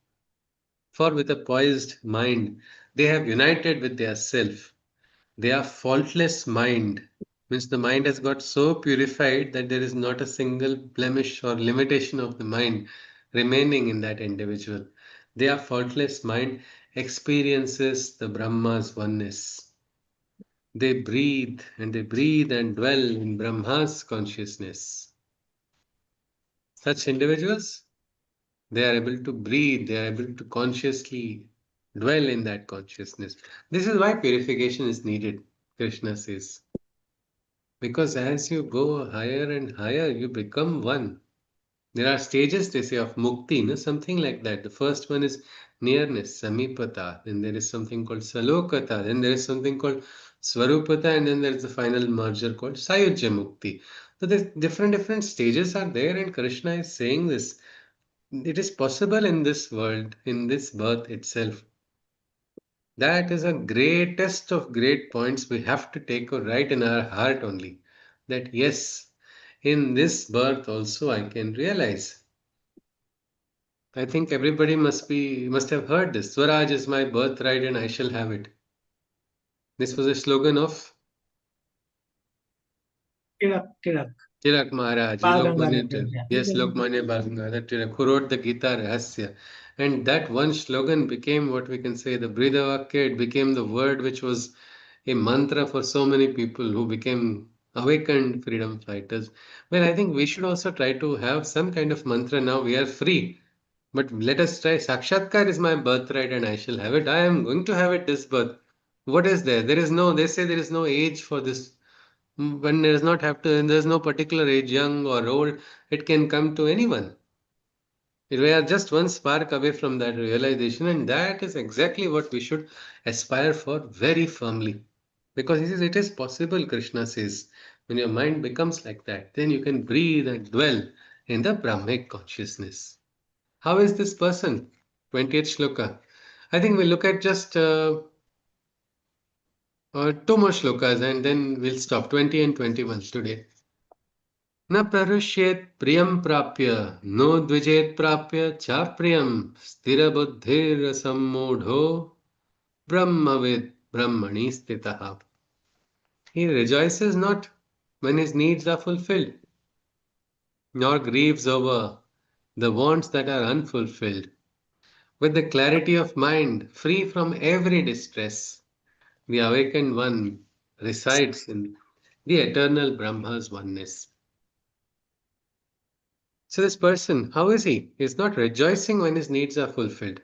For with a poised mind, they have united with their self. They are faultless mind. Means the mind has got so purified that there is not a single blemish or limitation of the mind remaining in that individual. They are faultless mind experiences the Brahma's oneness. They breathe and dwell in Brahma's consciousness. Such individuals, they are able to breathe, they are able to consciously dwell in that consciousness. This is why purification is needed, Krishna says. Because as you go higher and higher, you become one. There are stages, they say, of mukti, no? Something like that. The first one is nearness, samipata. Then there is something called salokata. Then there is something called swarupata. And then there is the final merger called sayujya mukti. So there's different stages are there, and Krishna is saying this. It is possible in this world, in this birth itself. That is a greatest of great points we have to take right in our heart only. That yes, in this birth also I can realize. I think everybody must have heard this. Swaraj is my birthright and I shall have it. This was a slogan of Tirak. Tirak Maharaj, Bal Lokmanya Gangadhar Tirak. Yeah. yes, Lokmanya Bal Tirak, who wrote the Gita Rahasya. And that one slogan became what we can say the Bridavakya. It became the word which was a mantra for so many people who became awakened freedom fighters. Well, I think we should also try to have some kind of mantra now. We are free. But let us try. Sakshatkar is my birthright and I shall have it. I am going to have it this birth. What is there? There is no, they say there is no age for this. One does not have to, there's no particular age, young or old. It can come to anyone. We are just one spark away from that realization, and that is exactly what we should aspire for very firmly. Because he says it is possible, Krishna says. When your mind becomes like that, then you can breathe and dwell in the Brahmic consciousness. How is this person? 20th shloka. I think we'll look at just two more shlokas and then we'll stop. 20 and 21 today. न प्रहृष्येत् प्रियं प्राप्य no द्विजेत् प्राप्य चाप्रियं स्थिरबुद्धिरसम्मूढो ब्रह्मविद् ब्रह्मणि स्थितः. He rejoices not when his needs are fulfilled, nor grieves over the wants that are unfulfilled. With the clarity of mind, free from every distress, the awakened one resides in the eternal Brahma's oneness. So this person, how is he? He's not rejoicing when his needs are fulfilled.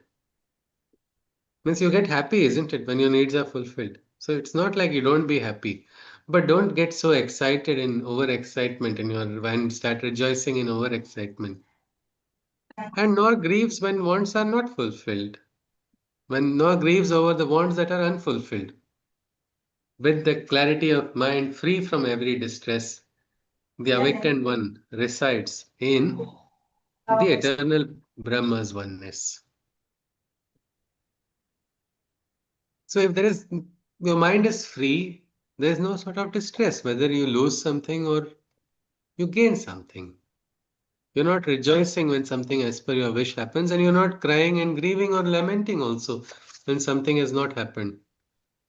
Means you get happy, isn't it, when your needs are fulfilled? So it's not like you don't be happy, but don't get so excited in overexcitement in your and start rejoicing in overexcitement. And nor grieves when wants are not fulfilled. When nor grieves over the wants that are unfulfilled. With the clarity of mind free from every distress, the awakened one resides in the eternal Brahma's oneness. So if there is your mind is free, there is no sort of distress, whether you lose something or you gain something. You're not rejoicing when something as per your wish happens, and you're not crying and grieving or lamenting also when something has not happened.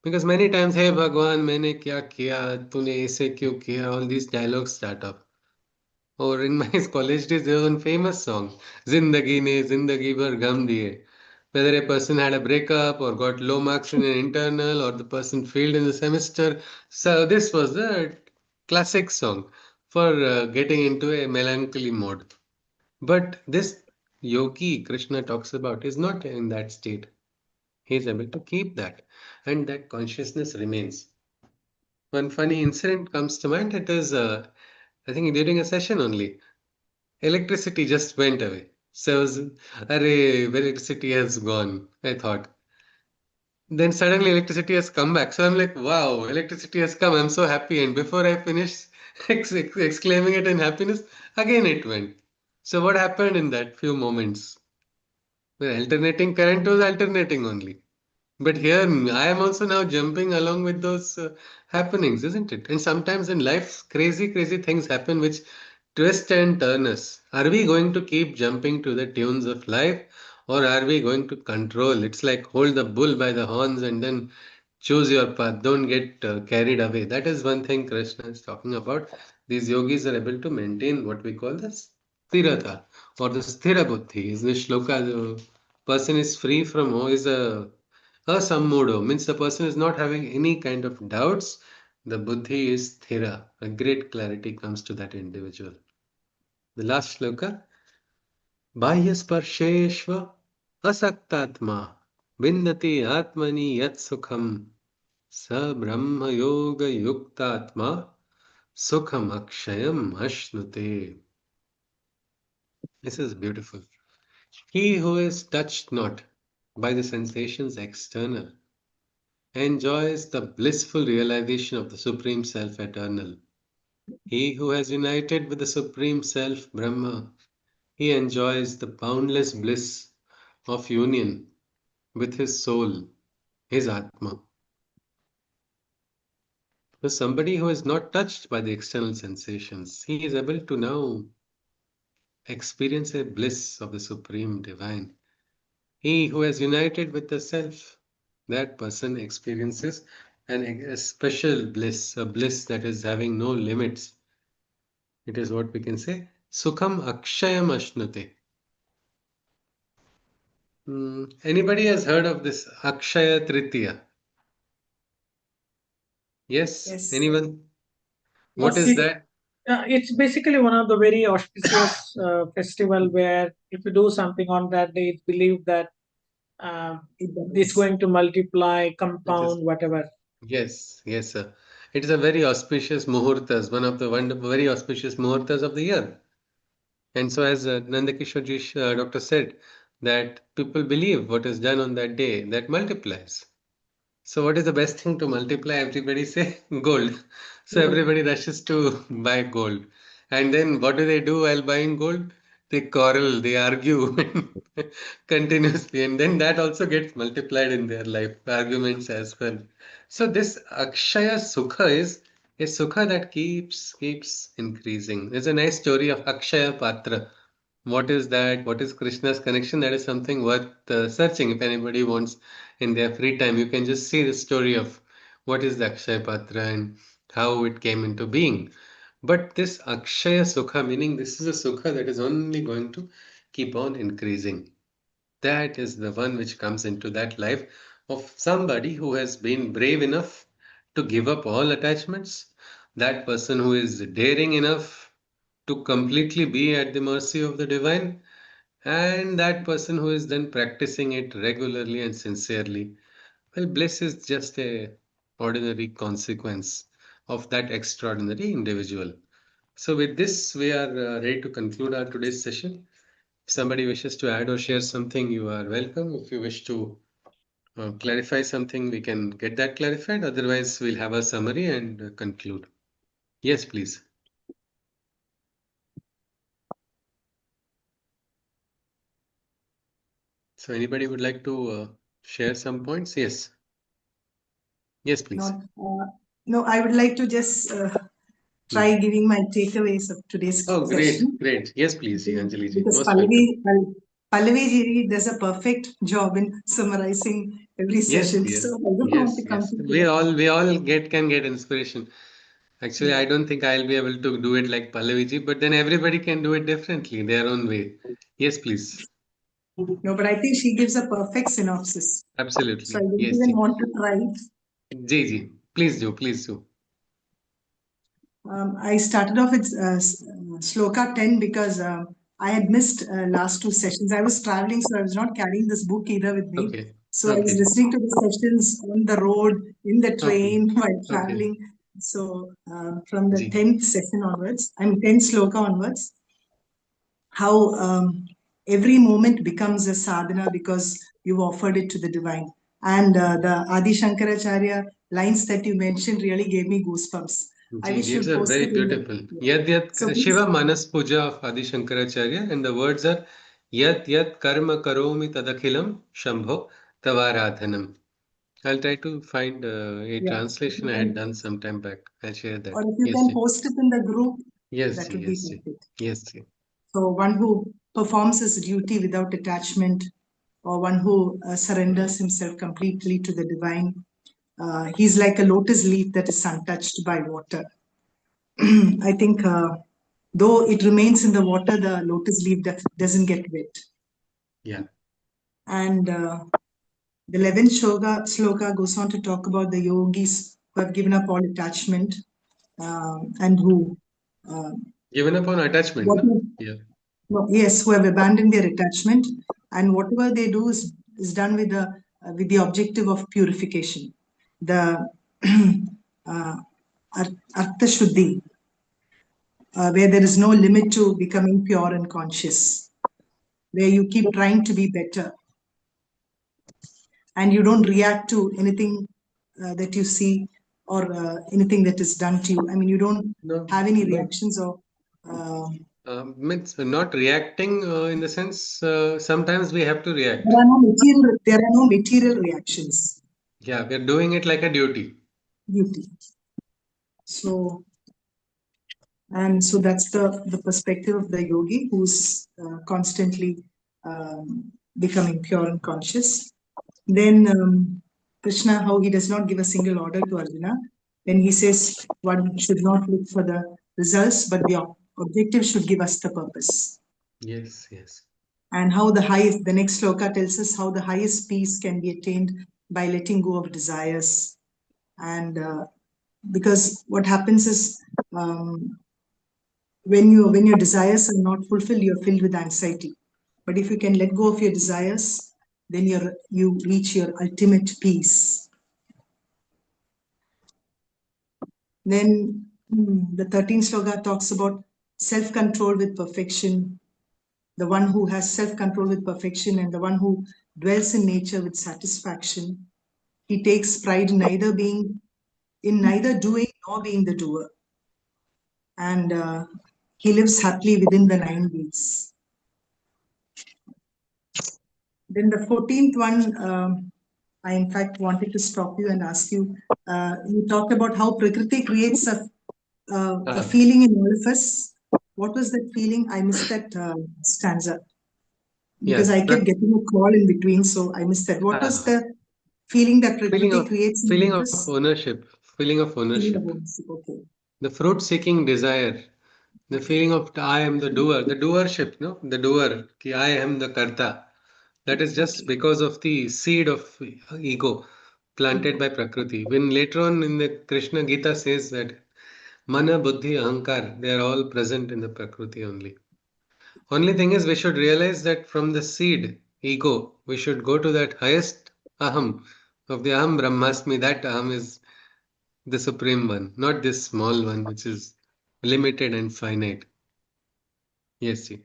Because many times, hey Bhagwan, मैंने क्या किया, तूने ऐसे क्यों किया, all these dialogues start up. Or in my college days, there was one famous song, Zindagi ne Zindagi bhar gum diye. Whether a person had a breakup or got low marks in an internal or the person failed in the semester. So this was the classic song for getting into a melancholy mode. But this yogi Krishna talks about is not in that state. He is able to keep that and that consciousness remains. One funny incident comes to mind. It is, I think, during a session only. Electricity just went away. So I was, array, electricity has gone, I thought. Then suddenly electricity has come back. So I'm like, wow, electricity has come. I'm so happy. And before I finish exclaiming it in happiness, again it went. So what happened in that few moments? The alternating current was alternating only. But here I am also now jumping along with those happenings, isn't it? And sometimes in life, crazy, crazy things happen which twist and turn us. Are we going to keep jumping to the tunes of life or are we going to control? It's like hold the bull by the horns and then choose your path. Don't get carried away. That is one thing Krishna is talking about. These yogis are able to maintain what we call the sthirata or the sthira buddhi. Is the shloka, the person is free from, is a sammudo, means the person is not having any kind of doubts. The buddhi is sthira. A great clarity comes to that individual. The last shloka. Bahyasparsheshva asaktatma vindati atmani yat sukham sa brahma yoga yuktatma sukham akshayam ashnute. This is beautiful. He who is touched not by the sensations external enjoys the blissful realization of the Supreme Self eternal. He who has united with the Supreme Self Brahma, he enjoys the boundless bliss of union with his soul, his Atma. For somebody who is not touched by the external sensations, he is able to now experience a bliss of the Supreme Divine. He who has united with the Self, that person experiences a special bliss, a bliss that is having no limits. It is what we can say, Sukham Akshayam Ashnute. Anybody has heard of this Akshaya Tritiya? Yes? Yes. Anyone? What Yes, is that? it's basically one of the very auspicious festival where if you do something on that day, it's believed that it's going to multiply, It is. compound, whatever. Yes, yes, sir. It is a very auspicious muhurtas, one of the very auspicious muhurtas of the year. And so, as Nandakishore doctor said, that people believe what is done on that day that multiplies. So, what is the best thing to multiply? Everybody say gold. So, everybody rushes to buy gold. And then, what do they do while buying gold? They quarrel, they argue continuously, and then that also gets multiplied in their life, arguments as well. So, this Akshaya Sukha is a Sukha that keeps increasing. There's a nice story of Akshaya Patra. What is that? What is Krishna's connection? That is something worth searching. If anybody wants in their free time, you can just see the story of what is the Akshaya Patra and how it came into being. But this Akshaya Sukha, meaning this is a Sukha that is only going to keep on increasing. That is the one which comes into that life of somebody who has been brave enough to give up all attachments, that person who is daring enough to completely be at the mercy of the divine, and that person who is then practicing it regularly and sincerely. Well, bliss is just a ordinary consequence of that extraordinary individual. So with this, we are ready to conclude our today's session. If somebody wishes to add or share something, you are welcome. If you wish to clarify something, we can get that clarified. Otherwise, we'll have a summary and conclude. Yes, please. So anybody would like to share some points? Yes. Yes, please. Not, no, I would like to just try giving my takeaways of today's Oh, great, session. great. Yes, please, Anjali ji. Because Most welcome. Pallavi ji does a perfect job in summarizing every Yes, session. yes, So I don't want yes, to yes. compete with We all can get inspiration. Actually, Yeah. I don't think I'll be able to do it like Pallavi ji, but then everybody can do it differently, their own way. Yes, please. No, but I think she gives a perfect synopsis. So I Absolutely. don't Yes, even ji. want to try it. Ji, ji. Please do, please do. I started off with Shloka 10 because I had missed last two sessions. I was traveling, so I was not carrying this book either with me. Okay, So I was okay, listening to the sessions on the road, in the okay, train, while okay. traveling. So from the Ji. 10th session onwards, 10th Shloka onwards, how every moment becomes a sadhana because you've offered it to the divine. And the Adi Shankaracharya lines that you mentioned really gave me goosebumps. I Ji, wish these you'd are post very it in the. beautiful. Yeah. So Yat please, Shiva Manas Puja of Adi Shankaracharya, and the words are Yat Karma Karomi Tadakhilam Shambho Tavaradhanam. I'll try to find a yeah, if translation you I had done can, some time back. I'll share or that. if you Yes, can ji. post it in the group, Yes, that ji. would be Yes, ji. perfect. Yes, ji. So one who performs his duty without attachment, or one who surrenders himself completely to the divine. He's like a lotus leaf that is untouched by water. I think though it remains in the water, the lotus leaf doesn't get wet. Yeah. And the 11th sloka goes on to talk about the yogis who have given up all attachment and who Given up on attachment, what, no? Yeah. no, yes, who have abandoned their attachment, and whatever they do is done with the objective of purification. The Artha Shuddhi, where there is no limit to becoming pure and conscious, where you keep trying to be better and you don't react to anything that you see or anything that is done to you. I mean, you don't No, have any no. reactions or. Means not reacting in the sense sometimes we have to react. There are no material reactions. Yeah, we're doing it like a duty. Duty. So, and so that's the perspective of the yogi who's constantly becoming pure and conscious. Then Krishna, how he does not give a single order to Arjuna when he says one should not look for the results but the objective should give us the purpose. Yes, yes. And how the next shloka tells us how the highest peace can be attained by letting go of desires. And because what happens is when your desires are not fulfilled, you're filled with anxiety. But if you can let go of your desires, then you reach your ultimate peace. Then the 13th sloka talks about self-control with perfection, the one who has self-control with perfection and the one who dwells in nature with satisfaction. He takes pride in neither doing nor being the doer. And he lives happily within the 9 weeks. Then the 14th one, I in fact wanted to stop you and ask you, you talked about how Prakriti creates a feeling in all of us. What was that feeling? I missed that stanza. Because I kept getting a call in between, so I missed that. What was the feeling that Prakriti creates in all of us? Ownership. Feeling of Feeling of ownership. ownership, okay. The fruit-seeking desire. The feeling of I am the doer, the doership, no? The doer, ki I am the karta. That is just because of the seed of ego planted by Prakriti. When later on in the Krishna Gita says that Mana, Buddhi, Ahankar, they are all present in the Prakriti only. Only thing is we should realize that from the seed, ego, we should go to that highest Aham of the Aham Brahmasmi. That Aham is the supreme one, not this small one which is limited and finite. Yes, see.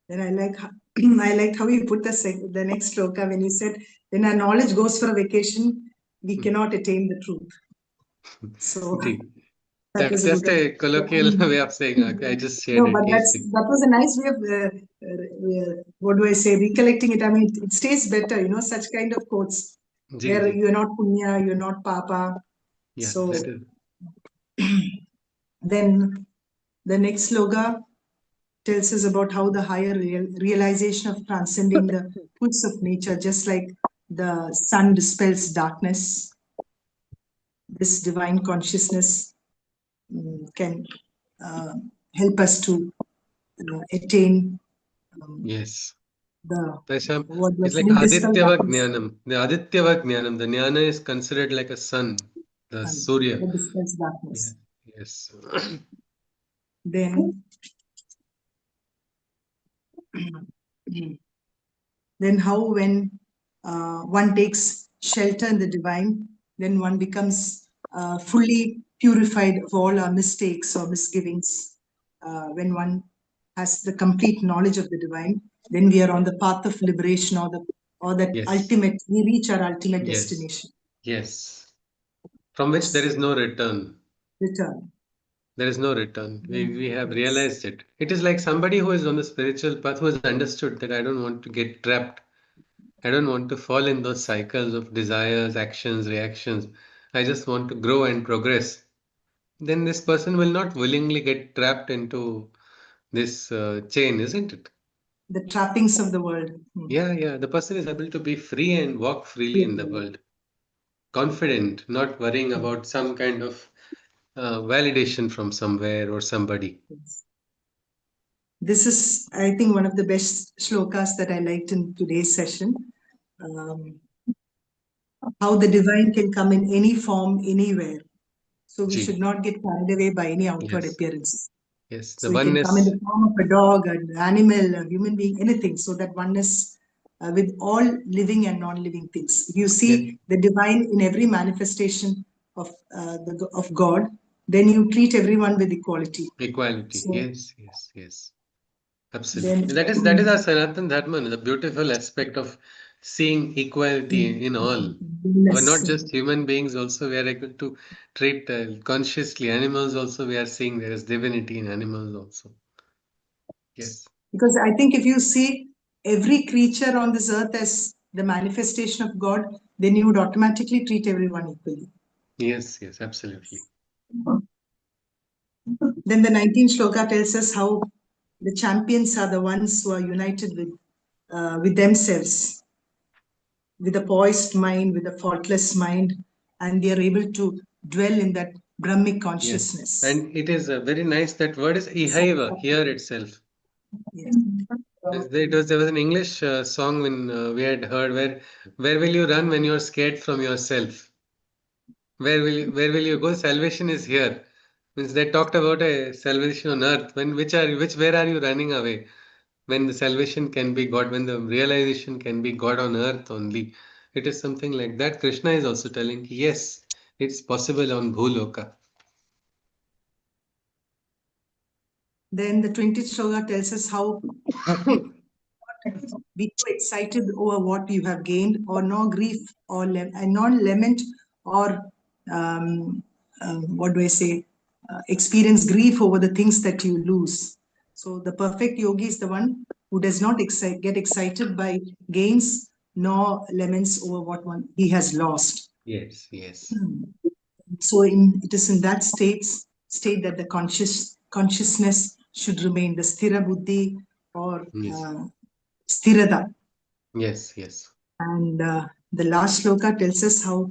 Then I liked how you put the next shloka when you said, when our knowledge goes for a vacation, we cannot attain the truth. So that That's was a just good a colloquial way of saying I just shared no, it. but Yes, see. that was a nice way of what do I say, recollecting it. I mean, it stays better, such kind of quotes Ji, where ji. you're not punya, you're not papa. Yeah, So that is. then the next sloga tells us about how the higher realization of transcending the puts of nature, just like the sun dispels darkness, this divine consciousness can help us to attain Yes. the Taisham, what the it's like sun dispels Adityava darkness, Jnanam. The Adityava Jnanam, the Jnana is considered like a sun, the Surya. that dispels Yeah. darkness. Yes. Then, then how when one takes shelter in the divine, then one becomes fully purified of all our mistakes or misgivings. When one has the complete knowledge of the divine, then we are on the path of liberation or that Yes. ultimate, we reach our ultimate Yes. destination. Yes. From which there is no return. Return. There is no return. We have Yes. realized it. It is like somebody who is on the spiritual path who has understood that I don't want to get trapped. I don't want to fall in those cycles of desires, actions, reactions. I just want to grow and progress. Then this person will not willingly get trapped into this chain, isn't it? The trappings of the world. Yeah, yeah. The person is able to be free and walk freely in the Yeah. world. Confident, not worrying about some kind of validation from somewhere or somebody. Yes. This is, I think, one of the best shlokas that I liked in today's session. How the divine can come in any form, anywhere. So we should Ji. not get carried away by any outward Yes. appearance. Yes. So The he can come in oneness. the form of a dog, an animal, a human being, anything. So that oneness with all living and non-living things. If you Yes. see the divine in every manifestation of God, then you treat everyone with equality. Equality. So Yes. Yes. Yes. Absolutely. then, That is our Sanatan Dharma, the beautiful aspect of seeing equality in all. We're not yes, just human beings, also we are able to treat consciously animals also. We are seeing there is divinity in animals also. Yes. because I think if you see every creature on this earth as the manifestation of God, then you would automatically treat everyone equally. Yes, yes, absolutely. Then the 19th shloka tells us how the champions are the ones who are united with themselves, with a poised mind, with a faultless mind, and they are able to dwell in that Brahmic Yes. consciousness. And it is very nice. That word is ihaiva, here itself. Yes. There was an English song when we had heard where will you run when you are scared from yourself? Where will you go? Salvation is here. Means they talked about a salvation on earth. Where are you running away? When the salvation can be God, when the realization can be God on earth only. It is something like that. Krishna is also telling, yes, it's possible on Bhuloka. Then the 20th Shloka tells us how be too excited over what you have gained, or no grief or non-lament, or what do I say, experience grief over the things that you lose. So the perfect yogi is the one who does not get excited by gains, nor laments over what he has lost. Yes, yes. So it is in that state that the consciousness should remain, the sthira buddhi, or Yes. sthirada. Yes, yes. And the last shloka tells us how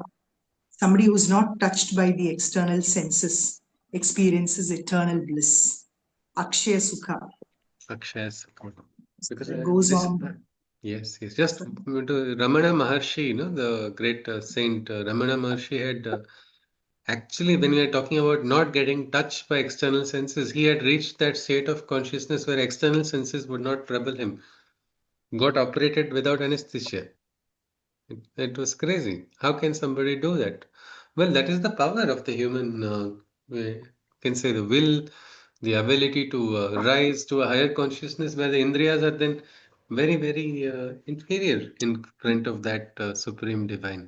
somebody who's not touched by the external senses experiences eternal bliss, akshaya sukha. Akshaya Sakha. Because It goes this, on. yes, yes. Just to Ramana Maharshi, the great saint Ramana Maharshi had actually, when we are talking about not getting touched by external senses, he had reached that state of consciousness where external senses would not trouble him. Got operated without anesthesia. It was crazy. How can somebody do that? Well, that is the power of the human, we can say the will, the ability to rise to a higher consciousness where the indriyas are then very, very inferior in front of that supreme divine.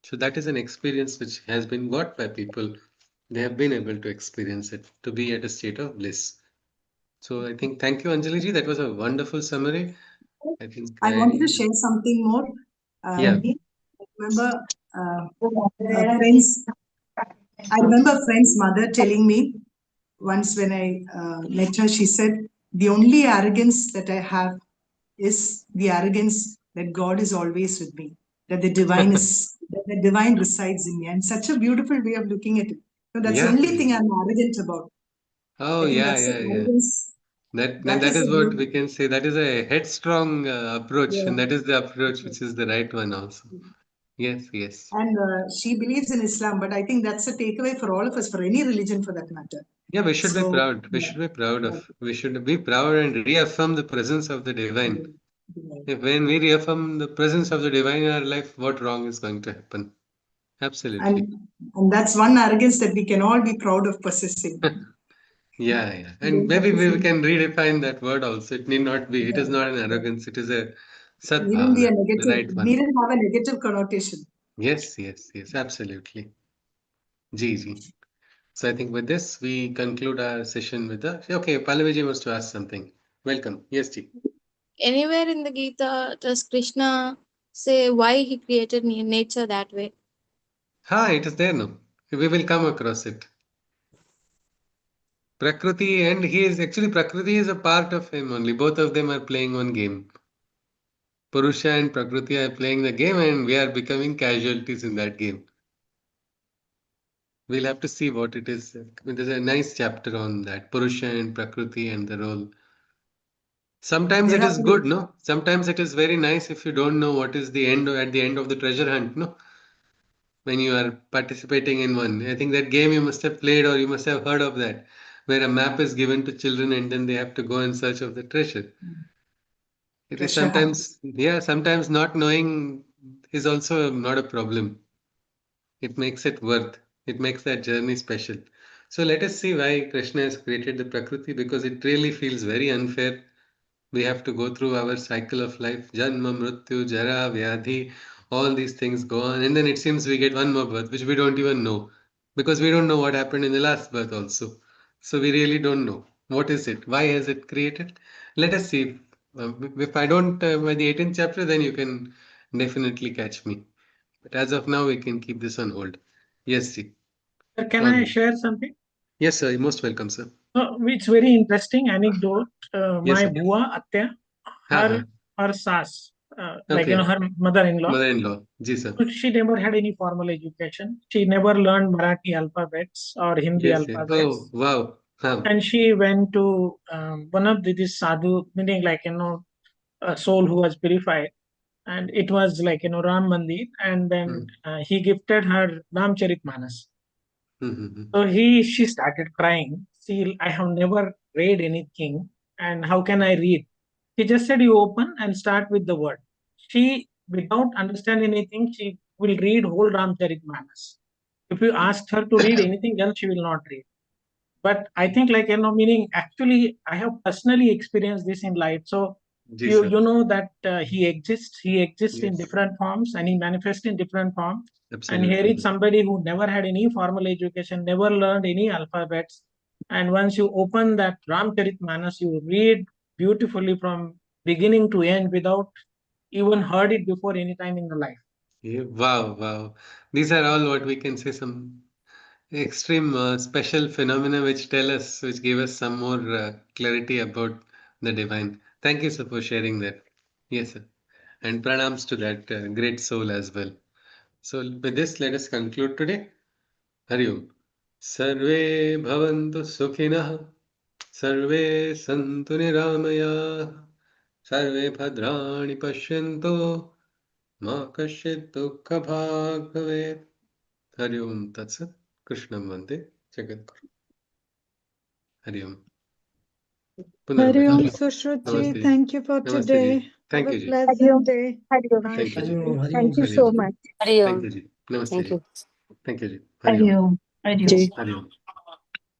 So that is an experience which has been got by people. They have been able to experience it, to be at a state of bliss. So I think, thank you, Anjali ji. That was a wonderful summary. I think I wanted to share something more. yeah. I remember friends. I remember a friend's mother telling me once when I met her, she said, "The only arrogance that I have is the arrogance that God is always with me, that the divine resides in me." And such a beautiful way of looking at it. So that's the Yeah. only thing I'm arrogant about. Oh, I think yeah, that's the yeah, yeah. arrogance. That Is is the what we beauty. can say. That is a headstrong approach, Yeah. and that is the approach which is the right one also. Yes, yes. And she believes in Islam, but I think that's a takeaway for all of us, for any religion for that matter. Yeah, we should be So, proud. We yeah, should be proud yeah, of. We should be proud and reaffirm the presence of the divine. yeah. If when we reaffirm the presence of the divine in our life, what wrong is going to happen? Absolutely. And that's one arrogance that we can all be proud of possessing. Yeah, yeah. We And don't have maybe to we feel, can redefine that word also. It need not be, it is yeah, not an yeah. arrogance, it is a It needn't be a sadbhavana, the negative, right it one. needn't have a negative connotation. Yes, yes, yes, absolutely. Ji, ji. So I think with this, we conclude our session with the. Okay, Pallavi wants to ask something. Welcome. Yes, ji. Anywhere in the Gita does Krishna say why he created nature that way? Ha, it is there now. We will come across it. Prakriti and he is actually Prakriti is a part of him only. Both of them are playing one game. Purusha and Prakriti are playing the game and we are becoming casualties in that game. We'll have to see what it is. There's a nice chapter on that. Purusha and Prakriti and the role. Sometimes There it are, is good, no? Sometimes it is very nice if you don't know what is the end at the end of the treasure hunt, no? When you are participating in one. I think that game you must have played or you must have heard of that, where a map is given to children and then they have to go in search of the treasure. It is treasure hunt. sometimes, yeah, sometimes not knowing is also not a problem. It makes it worth. It makes that journey special. So let us see why Krishna has created the Prakriti because it really feels very unfair. We have to go through our cycle of life, Janma, Mrityu, Jara, Vyadhi, all these things go on, and then it seems we get one more birth, which we don't even know because we don't know what happened in the last birth also. So we really don't know. What is it? Why has it created? Let us see. If I don't, by the 18th chapter, then you can definitely catch me. But as of now, we can keep this on hold. Yes, see. Can All I right. share something? Yes, sir. You're most welcome, sir. It's very interesting anecdote. Yes, My sir. bua, Atya, Ha ha. her sas, like Okay. her mother-in-law. Mother-in-law. Ji sir. She never had any formal education. She never learned Marathi alphabets or Hindi Yes, yes. alphabets. Oh, wow. Huh. And she went to one of this sadhu, meaning like a soul who was purified, and it was like Ram Mandir, and then he gifted her Ramcharitmanas. So she started crying. See, I have never read anything, and how can I read? He just said, "You open and start with the word." She, without understanding anything, she will read whole Ramcharitmanas. If you ask her to read anything else, she will not read. But I think like meaning actually I have personally experienced this in life. So Ji sir. you know that he exists in Yes. different forms, and he manifests in different forms. And here Absolutely. is somebody who never had any formal education, never learned any alphabets, and once you open that Ramcharitmanas, you read beautifully from beginning to end without even heard it before any time in your life. Yeah, wow, wow. These are all what we can say some extreme special phenomena which give us some more clarity about the divine. Thank you, sir, for sharing that. Yes, sir. And pranams to that great soul as well. So with this, let us conclude today. Hari Om. Sarve bhavantu sukhinah. Sarve santu niramaya. Sarve bhadrani pashyantu. Ma kasyit dukkha bhag bhavet. Hari Om Tat Sat. Krishnam Vande Jagat Guru. Hari Om. Hari Om Punarvachana. Sushruti, Namaste. thank you for Namaste ji. today. Have Thank a you ji. pleasant day. Bye, Thank you ji. Shruti. Thank you Hari so Om. much. Thank you ji. Namaste Thank ji. you. Thank you ji. Hari Hari Om. Om. Hari Om. Hari Om.